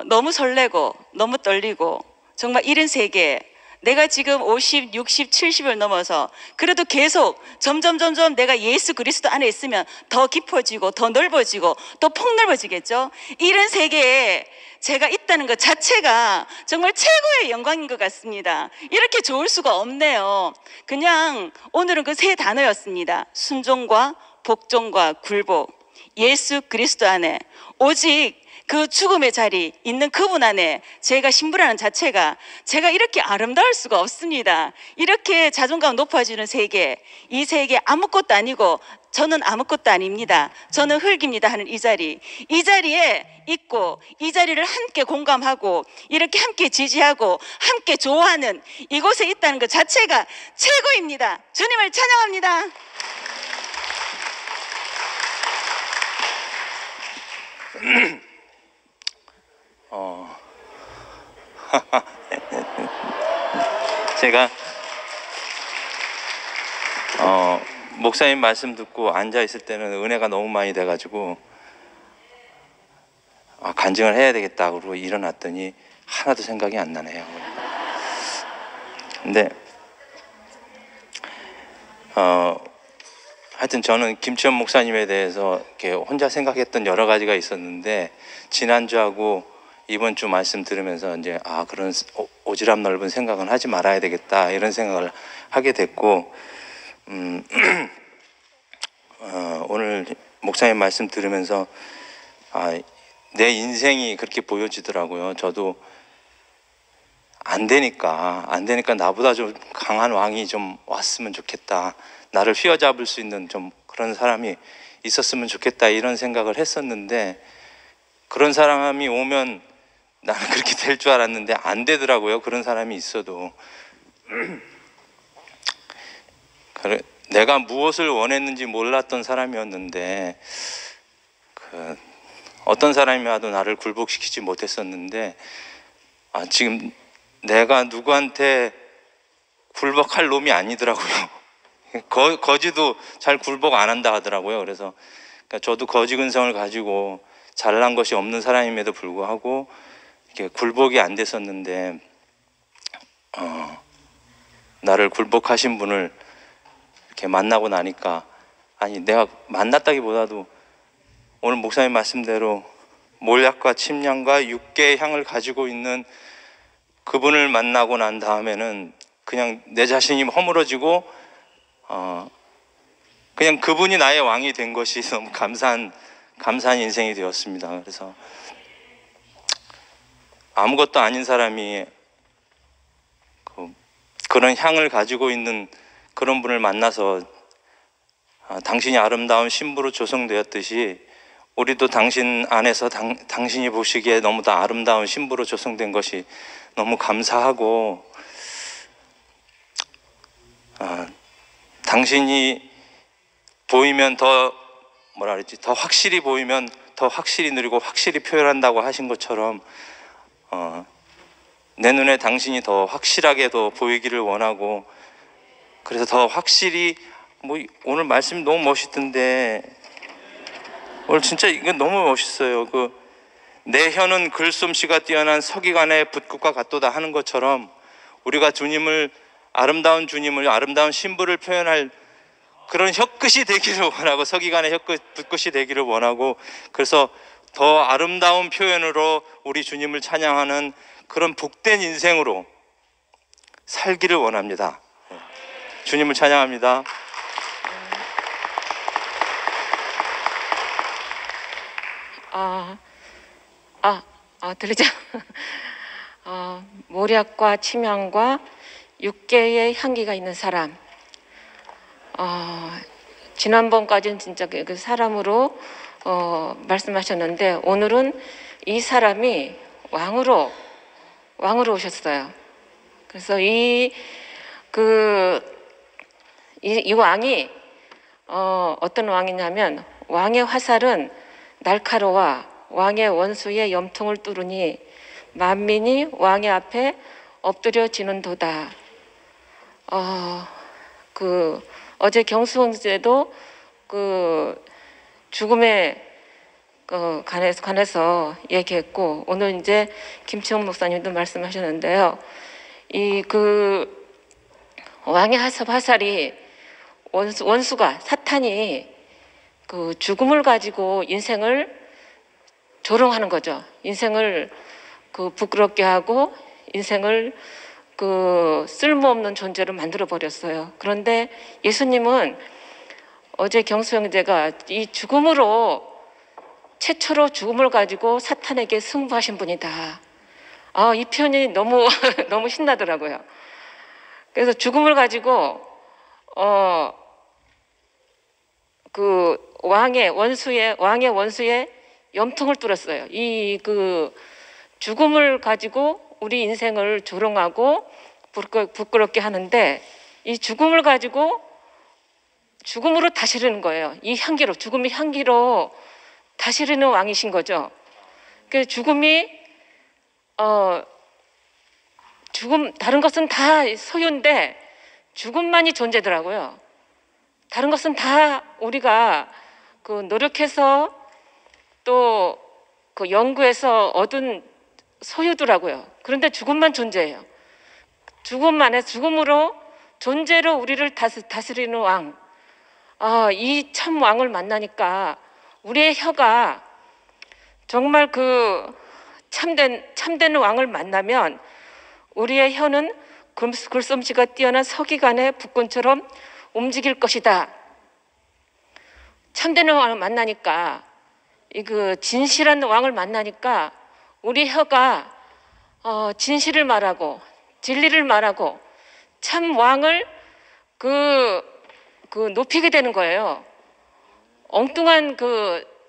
너무 설레고 너무 떨리고 정말 이런 세계, 내가 지금 50, 60, 70을 넘어서 그래도 계속 점점 내가 예수 그리스도 안에 있으면 더 깊어지고 더 넓어지고 또 폭넓어지겠죠. 이런 세계에 제가 있다는 것 자체가 정말 최고의 영광인 것 같습니다. 이렇게 좋을 수가 없네요. 그냥 오늘은 그 세 단어였습니다. 순종과 복종과 굴복. 예수 그리스도 안에 오직 그 죽음의 자리 있는 그분 안에 제가 신부라는 자체가 제가 이렇게 아름다울 수가 없습니다. 이렇게 자존감 높아지는 세계, 이 세계 아무것도 아니고 저는 아무것도 아닙니다. 저는 흙입니다 하는 이 자리에 있고 이 자리를 함께 공감하고 이렇게 함께 지지하고 함께 좋아하는 이곳에 있다는 것 자체가 최고입니다. 주님을 찬양합니다. 제가 목사님 말씀 듣고 앉아 있을 때는 은혜가 너무 많이 돼가지고 간증을 해야 되겠다 그러고 일어났더니 하나도 생각이 안 나네요. 근데 하여튼 저는 김치현 목사님에 대해서 이렇게 혼자 생각했던 여러 가지가 있었는데 지난주하고 이번 주 말씀 들으면서 이제 그런 오지랖 넓은 생각은 하지 말아야 되겠다 이런 생각을 하게 됐고 오늘 목사님 말씀 들으면서 내 인생이 그렇게 보여지더라고요. 저도 안 되니까 나보다 좀 강한 왕이 좀 왔으면 좋겠다. 나를 휘어잡을 수 있는 좀 그런 사람이 있었으면 좋겠다 이런 생각을 했었는데 그런 사람이 오면 나는 그렇게 될 줄 알았는데 안 되더라고요. 그런 사람이 있어도. 내가 무엇을 원했는지 몰랐던 사람이었는데 어떤 사람이 와도 나를 굴복시키지 못했었는데 지금 내가 누구한테 굴복할 놈이 아니더라고요. 거지도 잘 굴복 안 한다 하더라고요. 그래서 저도 거지 근성을 가지고 잘난 것이 없는 사람임에도 불구하고 이렇게 굴복이 안 됐었는데 나를 굴복하신 분을 이렇게 만나고 나니까 내가 만났다기보다도 오늘 목사님 말씀대로 몰약과 침량과 육계의 향을 가지고 있는 그분을 만나고 난 다음에는 그냥 내 자신이 허물어지고 그냥 그분이 나의 왕이 된 것이 너무 감사한 인생이 되었습니다. 그래서 아무것도 아닌 사람이 그런 향을 가지고 있는 그런 분을 만나서 당신이 아름다운 신부로 조성되었듯이 우리도 당신 안에서 당신이 보시기에 너무도 아름다운 신부로 조성된 것이 너무 감사하고 당신이 보이면 더 확실히 보이면 더 확실히 누리고 확실히 표현한다고 하신 것처럼 내 눈에 당신이 더 확실하게 더 보이기를 원하고, 그래서 더 확실히 오늘 말씀이 너무 멋있던데, 오늘 진짜 이건 너무 멋있어요. 내 혀는 글솜씨가 뛰어난 서기관의 붓국과 같도다 하는 것처럼 우리가 주님을, 아름다운 주님을, 아름다운 신부를 표현할 그런 혀끝이 되기를 원하고, 서기관의 붓끝이 되기를 원하고, 그래서 더 아름다운 표현으로 우리 주님을 찬양하는 그런 복된 인생으로 살기를 원합니다. 주님을 찬양합니다. 들리죠? 모략과 침향과 육계의 향기가 있는 사람. 지난번까지는 진짜 그 사람으로 말씀하셨는데, 오늘은 이 사람이 왕으로 오셨어요. 그래서 이 왕이 어떤 왕이냐면, 왕의 화살은 날카로워 왕의 원수의 염통을 뚫으니 만민이 왕의 앞에 엎드려지는도다. 어제 경수형제도 죽음에 관해서 얘기했고, 오늘 이제 김치영 목사님도 말씀하셨는데요. 왕의 화살이 원수가, 사탄이 죽음을 가지고 인생을 조롱하는 거죠. 인생을 부끄럽게 하고, 인생을 쓸모없는 존재로 만들어 버렸어요. 그런데 예수님은 어제 경수 형제가 이 최초로 죽음을 가지고 사탄에게 승부하신 분이다. 이 표현이 너무 너무 신나더라고요. 그래서 죽음을 가지고 왕의 원수의 염통을 뚫었어요. 죽음을 가지고 우리 인생을 조롱하고 부끄럽게 하는데, 이 죽음을 가지고 죽음으로 다스리는 거예요. 이 향기로, 죽음의 향기로 다스리는 왕이신 거죠. 그 죽음이 다른 것은 다 소유인데 죽음만이 존재더라고요. 다른 것은 다 우리가 노력해서 또 연구해서 얻은 소유더라고요. 그런데 죽음만 존재해요. 죽음으로 존재로 우리를 다스리는 왕. 이 참 왕을 만나니까 우리의 혀가 정말 참된 왕을 만나면 우리의 혀는 글솜씨가 뛰어난 서기관의 붓건처럼 움직일 것이다. 참된 왕을 만나니까, 진실한 왕을 만나니까 우리 혀가 진실을 말하고 진리를 말하고 참 왕을 높이게 되는 거예요. 엉뚱한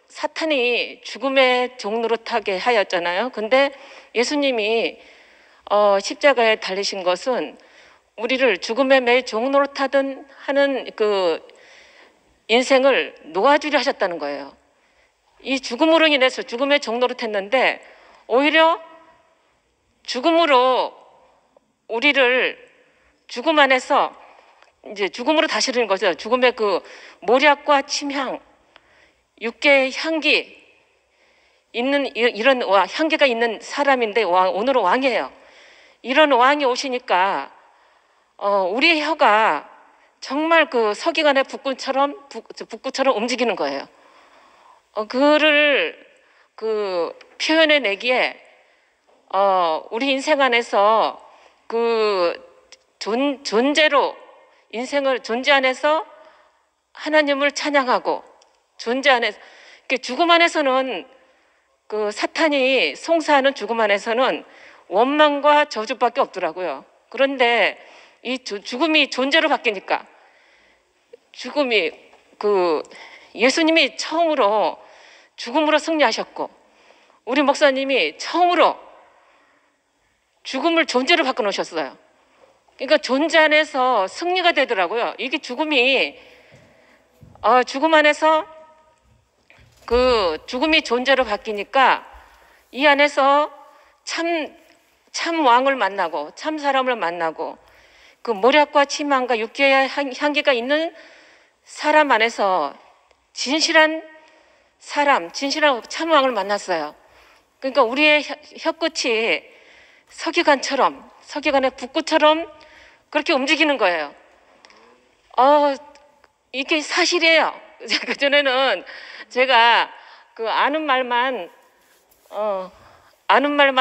사탄이 죽음의 종 노릇하게 하였잖아요. 근데 예수님이 십자가에 달리신 것은 우리를 죽음의 매 종 노릇하던 하는 인생을 놓아주려 하셨다는 거예요. 이 죽음으로 인해서 죽음의 종 노릇했는데, 오히려 죽음으로 우리를 죽음 안에서 이제 죽음으로 다스리는 거죠. 죽음의 모략과 침향, 육계의 향기 있는 이런 향기가 있는 사람인데 오늘은 왕이에요. 이런 왕이 오시니까 우리의 혀가 정말 서기관의 붓구처럼 움직이는 거예요. 그를 표현해내기에 우리 인생 안에서 존재로 존재 안에서 하나님을 찬양하고, 존재 안에서 죽음 안에서는 사탄이 송사하는 죽음 안에서는 원망과 저주밖에 없더라고요. 그런데 이 죽음이 존재로 바뀌니까, 죽음이 예수님이 처음으로 죽음으로 승리하셨고, 우리 목사님이 처음으로 죽음을 존재로 바꿔놓으셨어요. 그러니까 존재 안에서 승리가 되더라고요. 이게 죽음이 죽음 안에서 죽음이 존재로 바뀌니까 이 안에서 참 왕을 만나고 참 사람을 만나고 그 모략과 치망과 육교의 향기가 있는 사람 안에서 진실한 사람, 진실한 참 왕을 만났어요. 그러니까 우리의 혀끝이 서기관의 붓구처럼 그렇게 움직이는 거예요. 이게 사실이에요. 그전에는 제가 그 아는 말만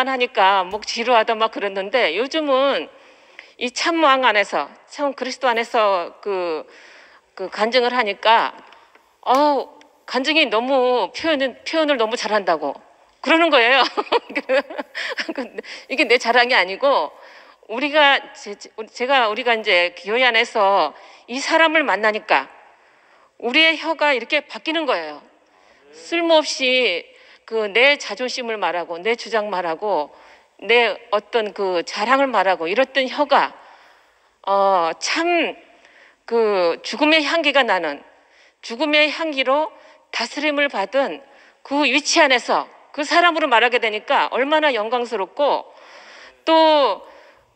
하니까 목 지루하다 막 그랬는데 요즘은 이 참왕 안에서 참 그리스도 안에서 그 간증을 하니까 간증이 너무 표현을 너무 잘한다고 그러는 거예요. 이게 내 자랑이 아니고 우리가 이제 교회 안에서 이 사람을 만나니까 우리의 혀가 이렇게 바뀌는 거예요. 쓸모없이 내 자존심을 말하고 내 주장 말하고 내 어떤 그 자랑을 말하고 이랬던 혀가 참 그 죽음의 향기가 나는 죽음의 향기로 다스림을 받은 그 위치 안에서 그 사람으로 말하게 되니까 얼마나 영광스럽고 또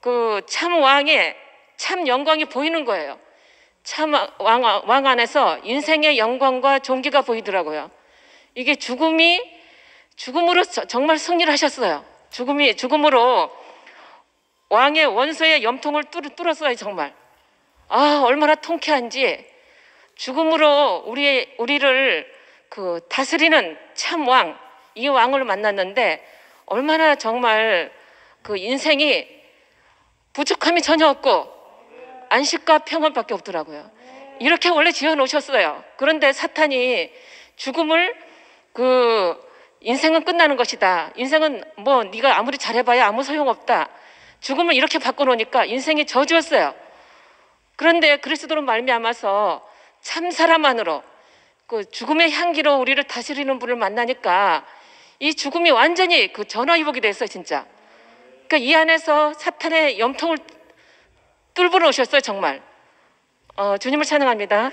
그 참 왕의 참 영광이 보이는 거예요. 참 왕 안에서 인생의 영광과 존귀가 보이더라고요. 이게 죽음으로 정말 승리를 하셨어요. 죽음으로 왕의 원소의 염통을 뚫었어요. 정말 얼마나 통쾌한지 죽음으로 우리를 그 다스리는 참 왕, 이 왕을 만났는데 얼마나 정말 그 인생이 부족함이 전혀 없고 안식과 평안밖에 없더라고요. 이렇게 원래 지어 놓으셨어요. 그런데 사탄이 죽음을 인생은 끝나는 것이다. 인생은 뭐 네가 아무리 잘해봐야 아무 소용없다. 죽음을 이렇게 바꿔놓으니까 인생이 저주였어요. 그런데 그리스도로 말미암아서 참 사람 안으로 그 죽음의 향기로 우리를 다스리는 분을 만나니까 이 죽음이 완전히 그 전화위복이 됐어요, 진짜. 그러니까 이 안에서 사탄의 염통을 뚫어 놓으셨어요, 정말. 주님을 찬양합니다.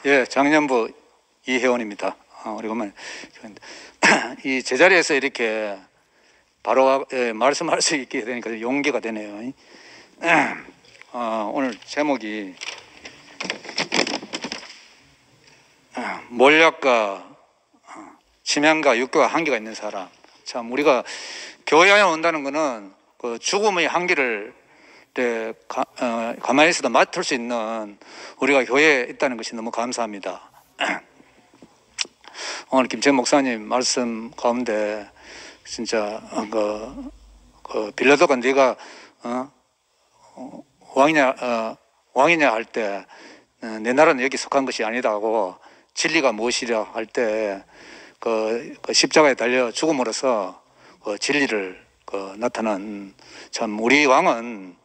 예, 장년부 이혜원입니다. 우리 그러면 이 제자리에서 이렇게 바로 말씀할 수 있게 되니까 용기가 되네요. 오늘 제목이 몰약과 치명과 육교와 한계가 있는 사람. 참 우리가 교회에 온다는 것은 그 죽음의 한계를 가만히 있어도 맡을 수 있는 우리가 교회에 있다는 것이 너무 감사합니다. 오늘 김채 목사님 말씀 가운데 진짜 빌라도가 네가 왕이냐 할 때 내 나라는 여기 속한 것이 아니다고 진리가 무엇이냐 할 때 그 십자가에 달려 죽음으로써 그 진리를 나타난 참 우리 왕은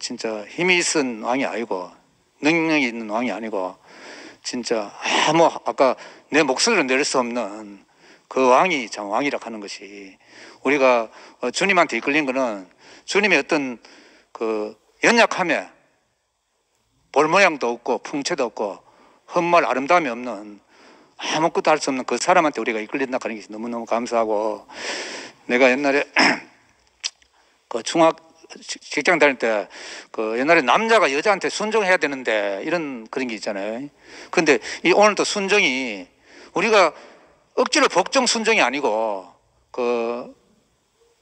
진짜 힘이 있은 왕이 아니고 능력이 있는 왕이 아니고 진짜 아까 내 목소리를 낼 수 없는 그 왕이 참 왕이라 하는 것이 우리가 주님한테 이끌린 거는 주님의 어떤 그 연약함에 볼 모양도 없고 풍채도 없고 흠말 아름다움이 없는 아무것도 할 수 없는 그 사람한테 우리가 이끌린다 하는 게 너무너무 감사하고 내가 옛날에 직장 다닐 때 옛날에 남자가 여자한테 순종해야 되는데 이런 그런 게 있잖아요. 근데 오늘도 순종이 우리가 억지로 복종 순종이 아니고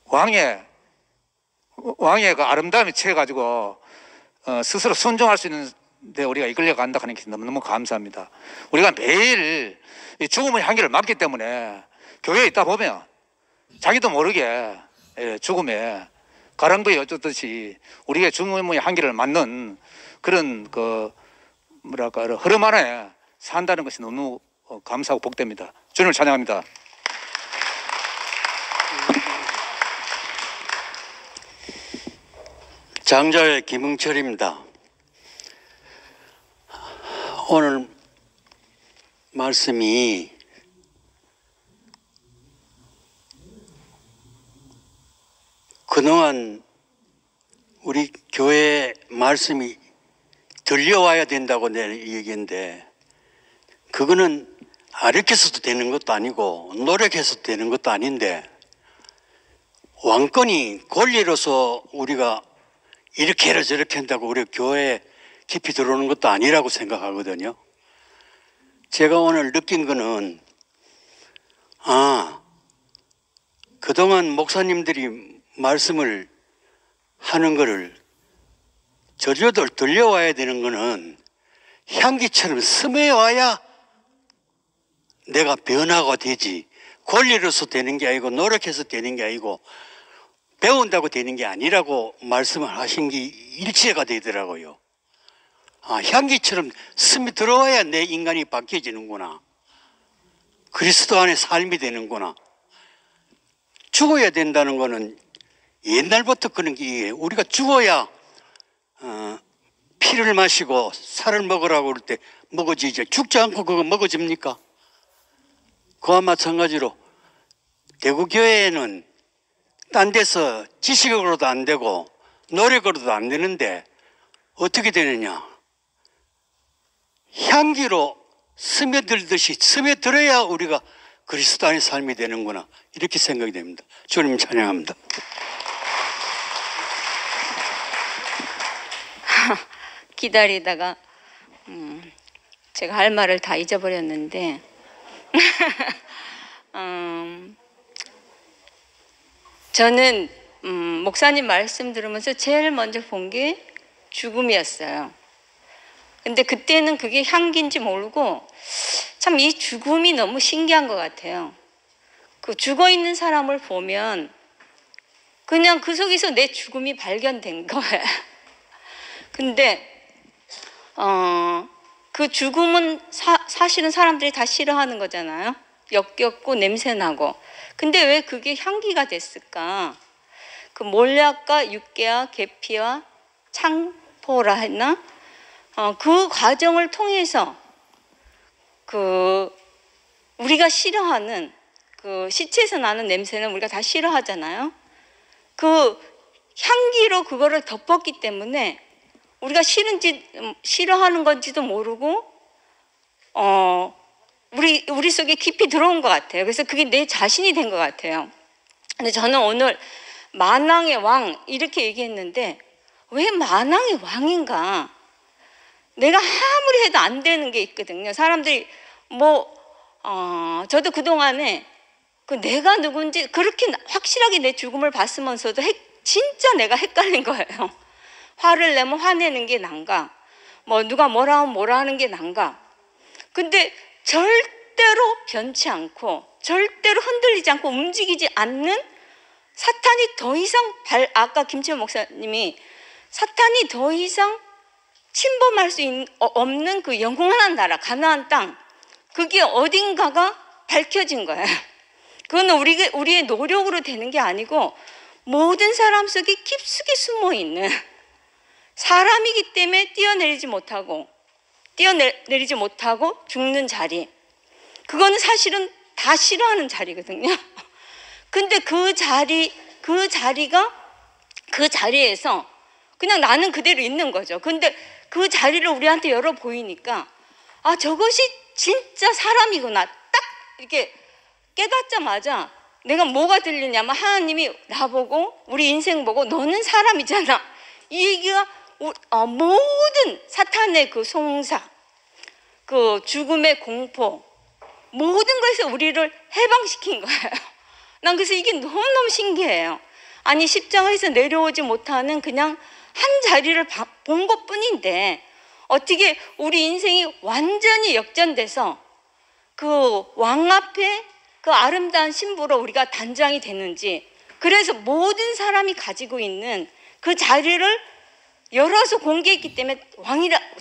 왕의 그 아름다움이 채가지고 스스로 순종할 수 있는 데 우리가 이끌려 간다 하는 게 너무너무 감사합니다. 우리가 매일 이 죽음의 향기를 맡기 때문에 교회에 있다 보면 자기도 모르게 죽음에 가랑비에 어쩌듯이 우리의 죽음의 향기를 맡는 그런 흐름 안에 산다는 것이 너무 감사하고 복됩니다. 주님을 찬양합니다. 장자의 김흥철입니다. 오늘 말씀이 그동안 우리 교회 말씀이 들려와야 된다고 내 얘기인데 그거는 아르켜서도 되는 것도 아니고 노력해서 되는 것도 아닌데 왕권이 권리로서 우리가 이렇게 해라 저렇게 한다고 우리 교회에 깊이 들어오는 것도 아니라고 생각하거든요. 제가 오늘 느낀 거는 그동안 목사님들이 말씀을 하는 거를 저저들 들려와야 되는 거는 향기처럼 스며와야 내가 변화가 되지, 권리로서 되는 게 아니고 노력해서 되는 게 아니고 배운다고 되는 게 아니라고 말씀을 하신 게 일치가 되더라고요. 향기처럼 스며 들어와야 내 인간이 바뀌어지는구나. 그리스도 안에 삶이 되는구나. 죽어야 된다는 거는 옛날부터 그런 게 우리가 죽어야 피를 마시고 살을 먹으라고 그럴 때 먹어지죠. 죽지 않고 그거 먹어집니까? 그와 마찬가지로 대구교회에는 딴 데서 지식으로도 안 되고 노력으로도 안 되는데 어떻게 되느냐? 향기로 스며들듯이 스며들어야 우리가 그리스도 안의 삶이 되는구나, 이렇게 생각이 됩니다. 주님 찬양합니다. 기다리다가 제가 할 말을 다 잊어버렸는데 저는 목사님 말씀 들으면서 제일 먼저 본 게 죽음이었어요. 근데 그때는 그게 향기인지 모르고 참 이 죽음이 너무 신기한 것 같아요. 그 죽어 있는 사람을 보면 그냥 그 속에서 내 죽음이 발견된 거예요. 근데 그 죽음은 사실은 사람들이 다 싫어하는 거잖아요. 역겹고 냄새나고. 근데 왜 그게 향기가 됐을까? 그 몰약과 육개와 계피와 창포라 했나? 그 과정을 통해서 그 우리가 싫어하는 그 시체에서 나는 냄새는 우리가 다 싫어하잖아요. 그 향기로 그거를 덮었기 때문에 우리가 싫어하는 건지도 모르고 우리 속에 깊이 들어온 것 같아요. 그래서 그게 내 자신이 된 것 같아요. 근데 저는 오늘 만왕의 왕 이렇게 얘기했는데 왜 만왕의 왕인가? 내가 아무리 해도 안 되는 게 있거든요. 사람들이 저도 그동안에 그 내가 누군지 그렇게 확실하게 내 죽음을 봤으면서도 진짜 내가 헷갈린 거예요. 화를 내면 화내는 게 난가? 누가 뭐라 하면 뭐라 하는 게 난가? 근데 절대로 변치 않고 절대로 흔들리지 않고 움직이지 않는 사탄이 더 이상 아까 김치현 목사님이 사탄이 더 이상 침범할 수 없는 그 영원한 나라 가나안 땅, 그게 어딘가가 밝혀진 거예요. 그건 우리의 노력으로 되는 게 아니고 모든 사람 속에 깊숙이 숨어있는 사람이기 때문에 뛰어내리지 못하고 죽는 자리, 그거는 사실은 다 싫어하는 자리거든요. 근데 그 자리에서 그냥 나는 그대로 있는 거죠. 근데 그 자리를 우리한테 열어 보이니까 저것이 진짜 사람이구나. 딱 이렇게 깨닫자마자 내가 뭐가 들리냐면 하나님이 나보고 우리 인생 보고 너는 사람이잖아. 이 얘기가 모든 사탄의 그 송사, 그 죽음의 공포, 모든 것에서 우리를 해방시킨 거예요. 난 그래서 이게 너무너무 신기해요. 아니 십자가에서 내려오지 못하는 그냥 한 자리를 본 것뿐인데 어떻게 우리 인생이 완전히 역전돼서 그 왕 앞에 그 아름다운 신부로 우리가 단장이 됐는지, 그래서 모든 사람이 가지고 있는 그 자리를 열어서 공개했기 때문에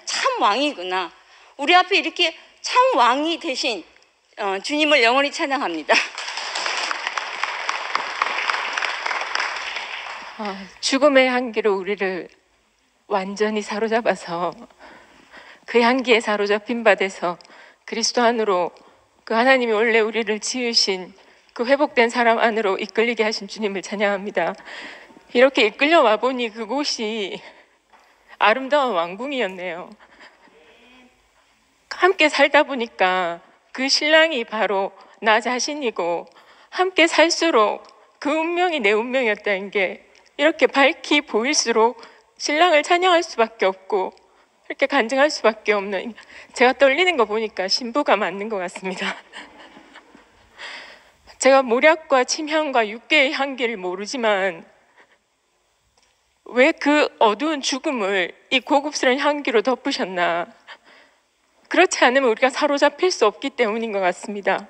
참 왕이구나. 우리 앞에 이렇게 참 왕이 되신 주님을 영원히 찬양합니다. 죽음의 향기로 우리를 완전히 사로잡아서 그 향기에 사로잡힌 바 돼서 그리스도 안으로 그 하나님이 원래 우리를 지으신 그 회복된 사람 안으로 이끌리게 하신 주님을 찬양합니다. 이렇게 이끌려 와보니 그곳이 아름다운 왕궁이었네요. 함께 살다 보니까 그 신랑이 바로 나 자신이고 함께 살수록 그 운명이 내 운명이었다는 게 이렇게 밝히 보일수록 신랑을 찬양할 수밖에 없고 이렇게 간증할 수밖에 없는, 제가 떨리는 거 보니까 신부가 맞는 것 같습니다. 제가 모략과 침향과 육계의 향기를 모르지만 왜 그 어두운 죽음을 이 고급스러운 향기로 덮으셨나? 그렇지 않으면 우리가 사로잡힐 수 없기 때문인 것 같습니다.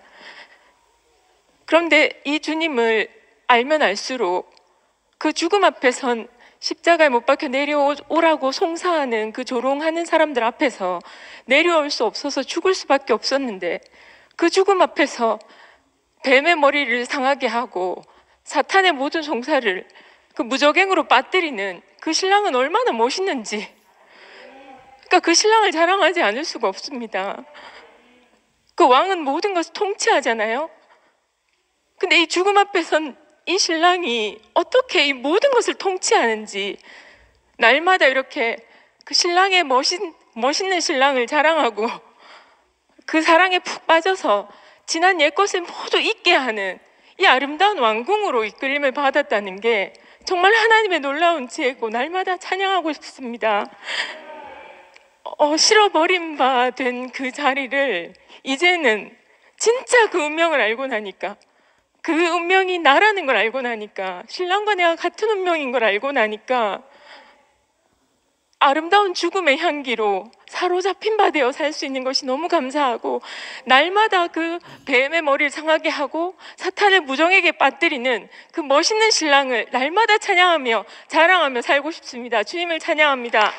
그런데 이 주님을 알면 알수록 그 죽음 앞에 선 십자가에 못 박혀 내려오라고 송사하는 그 조롱하는 사람들 앞에서 내려올 수 없어서 죽을 수밖에 없었는데, 그 죽음 앞에서 뱀의 머리를 상하게 하고 사탄의 모든 송사를 그 무적행으로 빠뜨리는 그 신랑은 얼마나 멋있는지, 그러니까 그 신랑을 자랑하지 않을 수가 없습니다. 그 왕은 모든 것을 통치하잖아요. 근데 이 죽음 앞에 선 이 신랑이 어떻게 이 모든 것을 통치하는지 날마다 이렇게 그 신랑의 멋있는 신랑을 자랑하고 그 사랑에 푹 빠져서 지난 옛것을 모두 잊게 하는 이 아름다운 왕궁으로 이끌림을 받았다는 게 정말 하나님의 놀라운 지혜고 날마다 찬양하고 싶습니다. 실어버린 바 된 그 자리를 이제는 진짜 그 운명을 알고 나니까, 그 운명이 나라는 걸 알고 나니까, 신랑과 내가 같은 운명인 걸 알고 나니까 아름다운 죽음의 향기로 사로잡힌 바 되어 살 수 있는 것이 너무 감사하고, 날마다 그 뱀의 머리를 상하게 하고 사탄을 무정에게 빠뜨리는 그 멋있는 신랑을 날마다 찬양하며 자랑하며 살고 싶습니다. 주님을 찬양합니다.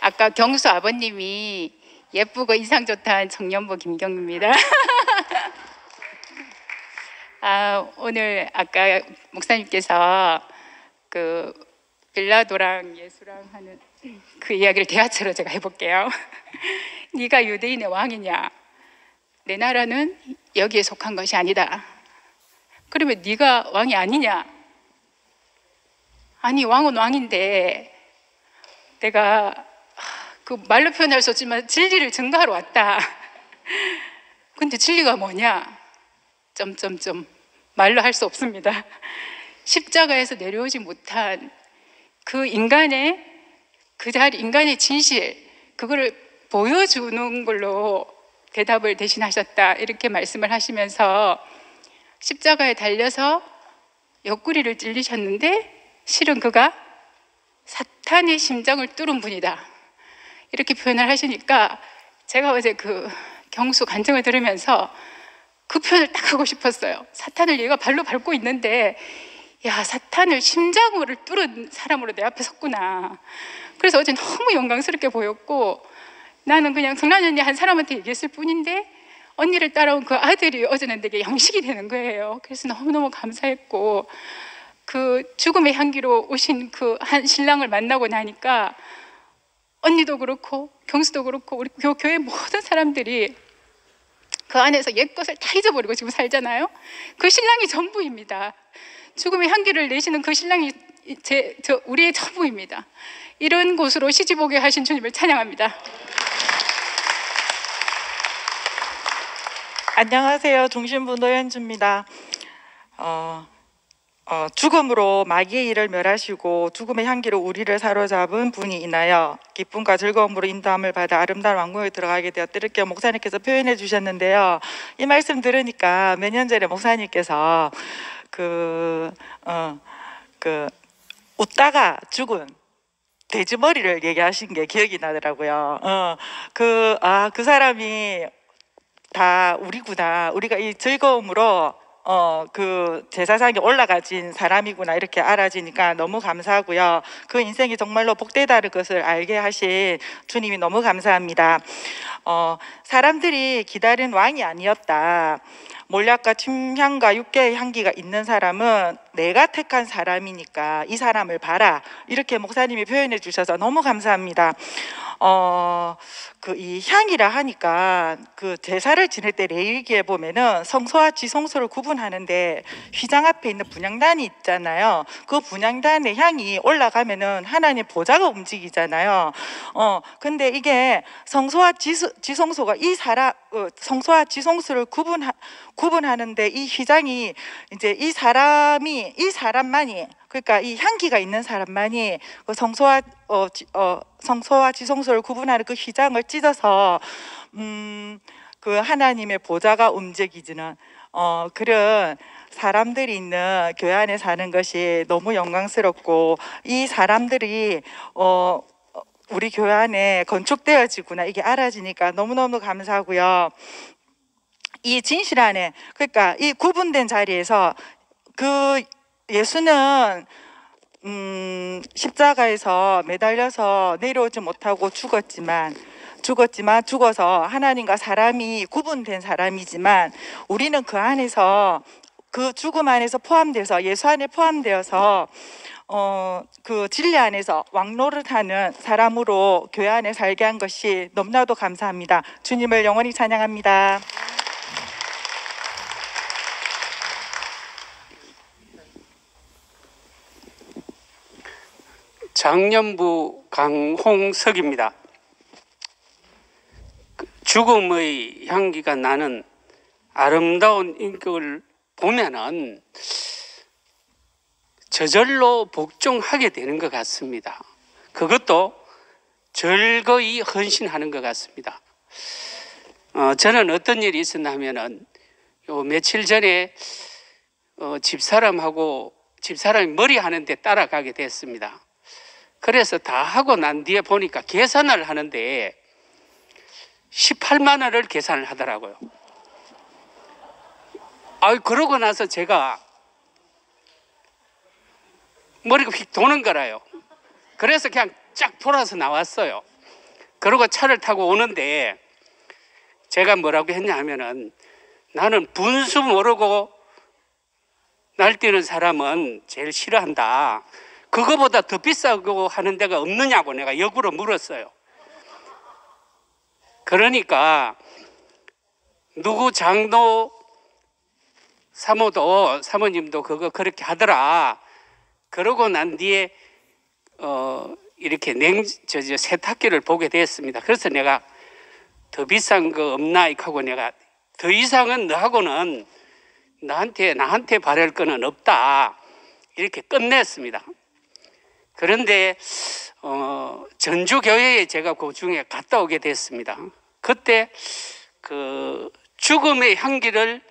아까 경수 아버님이 예쁘고 인상 좋다는 청년부 김경입니다. 오늘 아까 목사님께서 그 빌라도랑 예수랑 하는 그 이야기를 대화처럼 제가 해볼게요. 네가 유대인의 왕이냐? 내 나라는 여기에 속한 것이 아니다. 그러면 네가 왕이 아니냐? 아니, 왕은 왕인데 내가 그 말로 표현할 수 없지만 진리를 증거하러 왔다. 근데 진리가 뭐냐? 말로 할 수 없습니다. 십자가에서 내려오지 못한 그 인간의 그 자리, 인간의 진실, 그거를 보여주는 걸로 대답을 대신하셨다, 이렇게 말씀을 하시면서 십자가에 달려서 옆구리를 찔리셨는데 실은 그가 사탄의 심장을 뚫은 분이다, 이렇게 표현을 하시니까 제가 어제 그 경수 간증을 들으면서 그 표현을 딱 하고 싶었어요. 사탄을 얘가 발로 밟고 있는데, 야, 사탄을 심장으로 뚫은 사람으로 내 앞에 섰구나. 그래서 어제 너무 영광스럽게 보였고, 나는 그냥 성란 언니 한 사람한테 얘기했을 뿐인데 언니를 따라온 그 아들이 어제는 되게 양식이 되는 거예요. 그래서 너무너무 감사했고, 그 죽음의 향기로 오신 그 한 신랑을 만나고 나니까 언니도 그렇고 경수도 그렇고 우리 교회 모든 사람들이 그 안에서 옛것을 다 잊어버리고 지금 살잖아요. 그 신랑이 전부입니다. 죽음의 향기를 내시는 그 신랑이 우리의 전부입니다. 이런 곳으로 시집 오게 하신 주님을 찬양합니다. 안녕하세요. 중심부 노현주입니다. 죽음으로 마귀의 일을 멸하시고 죽음의 향기로 우리를 사로잡은 분이 있나요? 기쁨과 즐거움으로 인도함을 받아 아름다운 왕궁에 들어가게 되었다, 이렇게 목사님께서 표현해 주셨는데요. 이 말씀 들으니까 몇 년 전에 목사님께서 웃다가 죽은 돼지머리를 얘기하신 게 기억이 나더라고요. 그 사람이 다 우리구나, 우리가 이 즐거움으로 그 제사상에 올라가진 사람이구나, 이렇게 알아지니까 너무 감사하고요. 그 인생이 정말로 복되다는 것을 알게 하신 주님이 너무 감사합니다. 사람들이 기다린 왕이 아니었다. 몰약과 침향과 육계의 향기가 있는 사람은 내가 택한 사람이니까 이 사람을 봐라, 이렇게 목사님이 표현해 주셔서 너무 감사합니다. 그 이 향이라 하니까 그 제사를 지낼 때 레위기에 보면은 성소와 지성소를 구분하는데 휘장 앞에 있는 분향단이 있잖아요. 그 분향단의 향이 올라가면은 하나님 보좌가 움직이잖아요. 근데 이게 성소와 지성소가 성소와 지성소를 구분하는데 이 휘장이 이제 이 사람만이 그러니까 이 향기가 있는 사람만이 그 성소와 지성소를 구분하는 그 휘장을 찢어서 그 하나님의 보좌가 움직이지는 그런 사람들이 있는 교회 안에 사는 것이 너무 영광스럽고 이 사람들이 우리 교회 안에 건축되어지구나 이게 알아지니까 너무너무 감사하고요. 이 진실 안에 그러니까 이 구분된 자리에서 그 예수는 십자가에서 매달려서 내려오지 못하고 죽어서 하나님과 사람이 구분된 사람이지만 우리는 그 안에서 그 죽음 안에서 포함돼서 예수 안에 포함되어서 그 진리 안에서 왕노릇하는 사람으로 교회 안에 살게 한 것이 너무나도 감사합니다. 주님을 영원히 찬양합니다. 장년부 강홍석입니다. 죽음의 향기가 나는 아름다운 인격을 보면은 저절로 복종하게 되는 것 같습니다. 그것도 즐거이 헌신하는 것 같습니다. 저는 어떤 일이 있었나 하면은 며칠 전에 집사람이 머리 하는데 따라가게 됐습니다. 그래서 다 하고 난 뒤에 보니까 계산을 하는데 18만 원을 계산을 하더라고요. 그러고 나서 제가 머리가 휙 도는 거라요. 그래서 그냥 쫙 돌아서 나왔어요. 그러고 차를 타고 오는데 제가 뭐라고 했냐 하면은 나는 분수 모르고 날뛰는 사람은 제일 싫어한다. 그거보다 더 비싸고 하는 데가 없느냐고 내가 역으로 물었어요. 그러니까 누구 장로 사모님도 그거 그렇게 하더라. 그러고 난 뒤에 이렇게 세탁기를 보게 됐습니다. 그래서 내가 더 비싼 거 없나 하고 내가 더 이상은 너하고는 나한테 바랄 거는 없다 이렇게 끝냈습니다. 그런데 전주교회에 제가 그 중에 갔다 오게 됐습니다. 그때 그 죽음의 향기를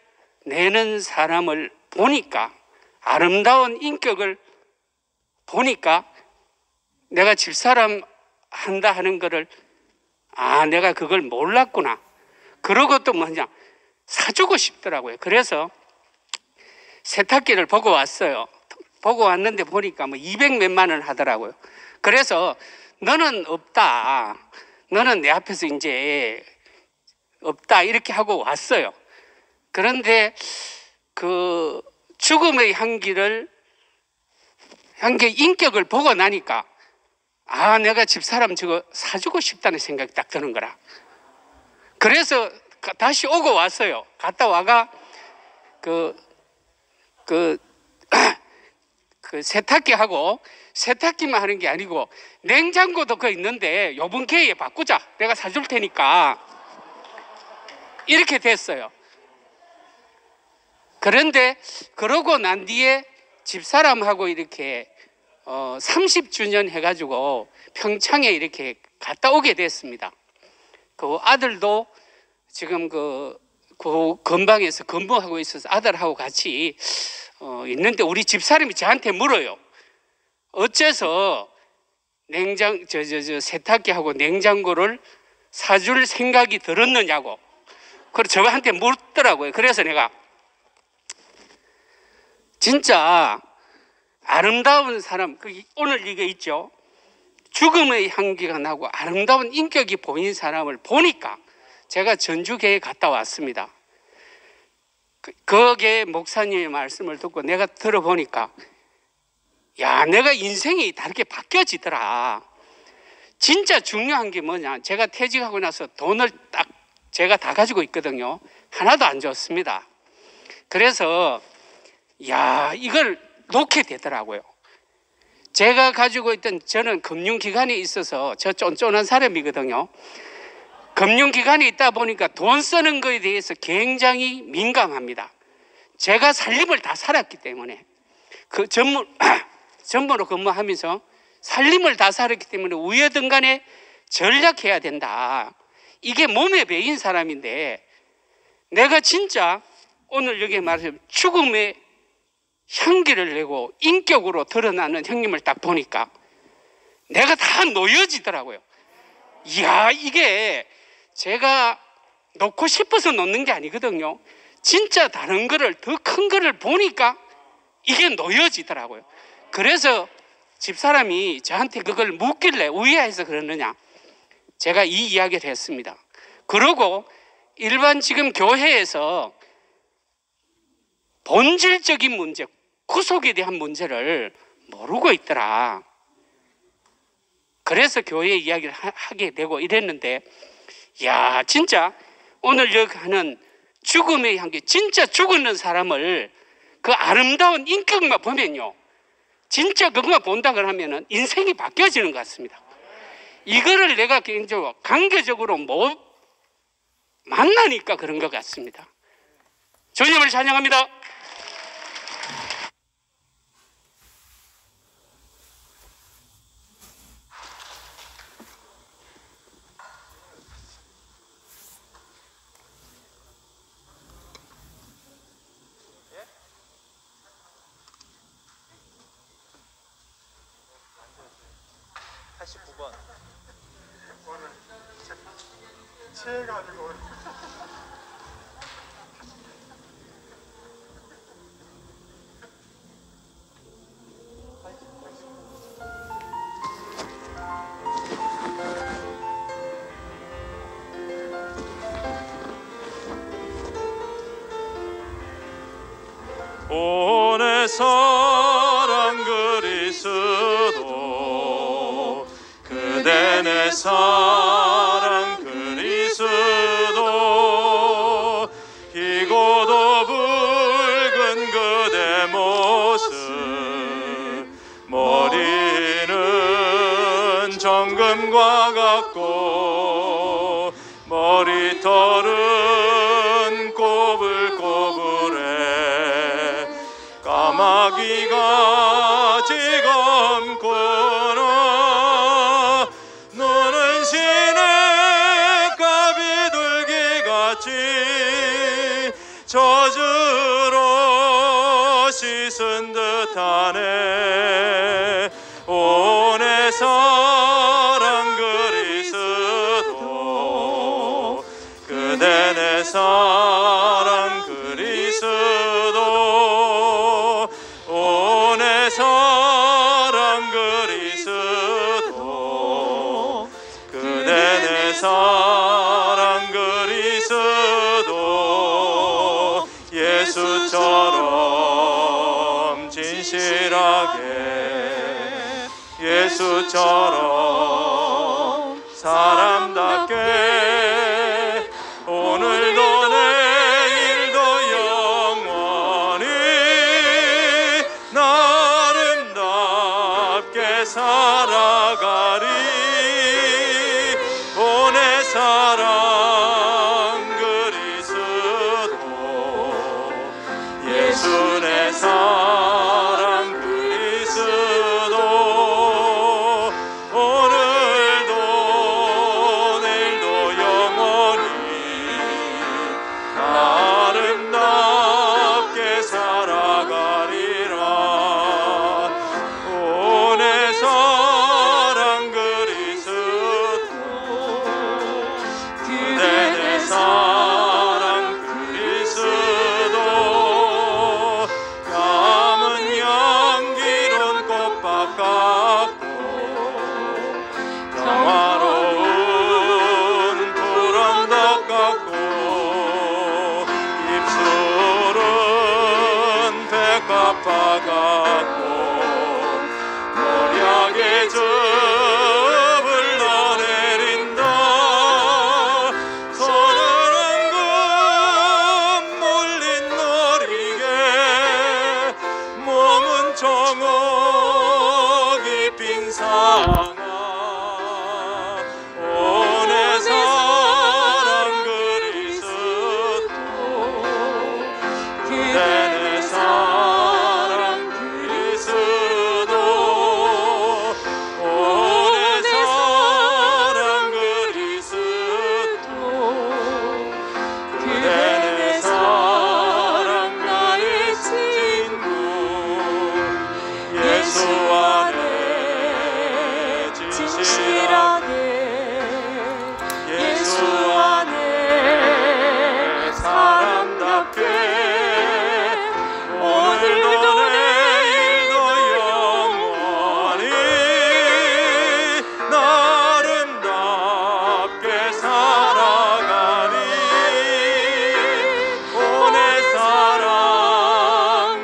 내는 사람을 보니까 아름다운 인격을 보니까 내가 집사람 한다 하는 거를 내가 그걸 몰랐구나. 그러고 또 뭐냐 사주고 싶더라고요. 그래서 세탁기를 보고 왔어요. 보고 왔는데 보니까 200 몇만 원 하더라고요. 그래서 너는 없다. 너는 내 앞에서 이제 없다. 이렇게 하고 왔어요. 그런데 그 죽음의 인격을 보고 나니까 내가 집사람 저거 사주고 싶다는 생각이 딱 드는 거라. 그래서 다시 오고 왔어요. 갔다 와가 그 세탁기하고 세탁기만 하는 게 아니고 냉장고도 그 있는데 요번 기회에 바꾸자. 내가 사줄 테니까 이렇게 됐어요. 그런데 그러고 난 뒤에 집사람하고 이렇게 30주년 해가지고 평창에 이렇게 갔다 오게 됐습니다. 그 아들도 지금 그 건방에서 근무하고 있어서 아들하고 같이 있는데 우리 집사람이 저한테 물어요. 어째서 세탁기하고 냉장고를 사줄 생각이 들었느냐고. 그래서 저한테 묻더라고요. 그래서 내가 진짜 아름다운 사람, 오늘 이게 있죠. 죽음의 향기가 나고 아름다운 인격이 보이는 사람을 보니까 제가 전주교회에 갔다 왔습니다. 거기에 목사님의 말씀을 듣고 내가 들어보니까 내가 인생이 다르게 바뀌어지더라. 진짜 중요한 게 뭐냐, 제가 퇴직하고 나서 돈을 딱 제가 다 가지고 있거든요. 하나도 안 줬습니다. 그래서 야, 이걸 놓게 되더라고요. 제가 가지고 있던, 저는 금융기관에 있어서 저 쫀쫀한 사람이거든요. 금융기관에 있다 보니까 돈 쓰는 거에 대해서 굉장히 민감합니다. 제가 살림을 다 살았기 때문에, 그 전무로 근무하면서 살림을 다 살았기 때문에 우여든 간에 전략해야 된다. 이게 몸에 배인 사람인데, 내가 진짜 오늘 여기 말하자면 죽음의 향기를 내고 인격으로 드러나는 형님을 딱 보니까 내가 다 놓여지더라고요. 이야, 이게 제가 놓고 싶어서 놓는 게 아니거든요. 진짜 다른 거를, 더 큰 거를 보니까 이게 놓여지더라고요. 그래서 집사람이 저한테 그걸 묻길래 우회해서 그러느냐, 제가 이 이야기를 했습니다. 그러고 일반 지금 교회에서 본질적인 문제, 구속에 대한 문제를 모르고 있더라. 그래서 교회 이야기를 하게 되고 이랬는데, 야, 진짜 오늘 여기 하는 죽음의 향기, 진짜 죽었는 사람을 그 아름다운 인격만 보면요, 진짜 그것만 본다 그러면은 인생이 바뀌어지는 것 같습니다. 이거를 내가 개인적으로 관계적으로 못 만나니까 그런 것 같습니다. 주님을 찬양합니다. 취해가지고 오 내 사랑 그리스도, 그대 내 사랑 그리스도, 희고도 붉은 그대 모습, 머리는 정금과 같고 머리털은 꼬불꼬불해 까마귀가 지검구나, 너는 시냇가 비둘기같이 젖으로 씻은 듯하네. 오 내 사랑 그리스도, 그대 내 사랑 그리스도, 오 내 사랑 그리스도, 그대 내 사랑 그리스도, 예수처럼 진실하게, 예수처럼 사람답게, 오늘도 내일도 영원히 나름답게 살아가리. 오 내 사랑 그리스도, 예수 내 사랑 그리스도, 오늘도 내일도 영원히 아름답게 살아가리라. 오 내 사랑 그리스도, 상하 오내 사랑 그리스도 그대 내 사랑 그리스도 오내 사랑 그리스도 그대 내 사랑 나의 친구 예수 안에 진실하게 예수 안에 사람답게 오늘도 내일도 영원히 아름답게 살아가니 오내 사랑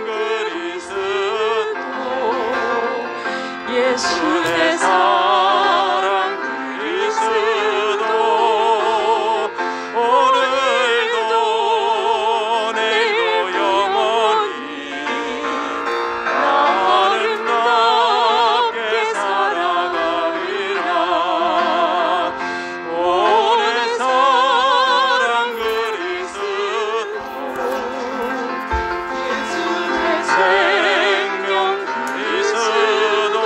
그리스도 예수 내 사랑 그리스도 오늘도 내일도 영원히 아름답게 살아가리라 오내 사랑 그리스도 예수 내 생명 그리스도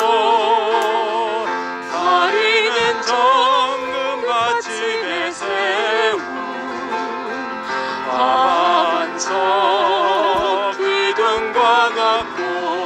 가리는 정금 받침에 세운 아반석 기둥과 같고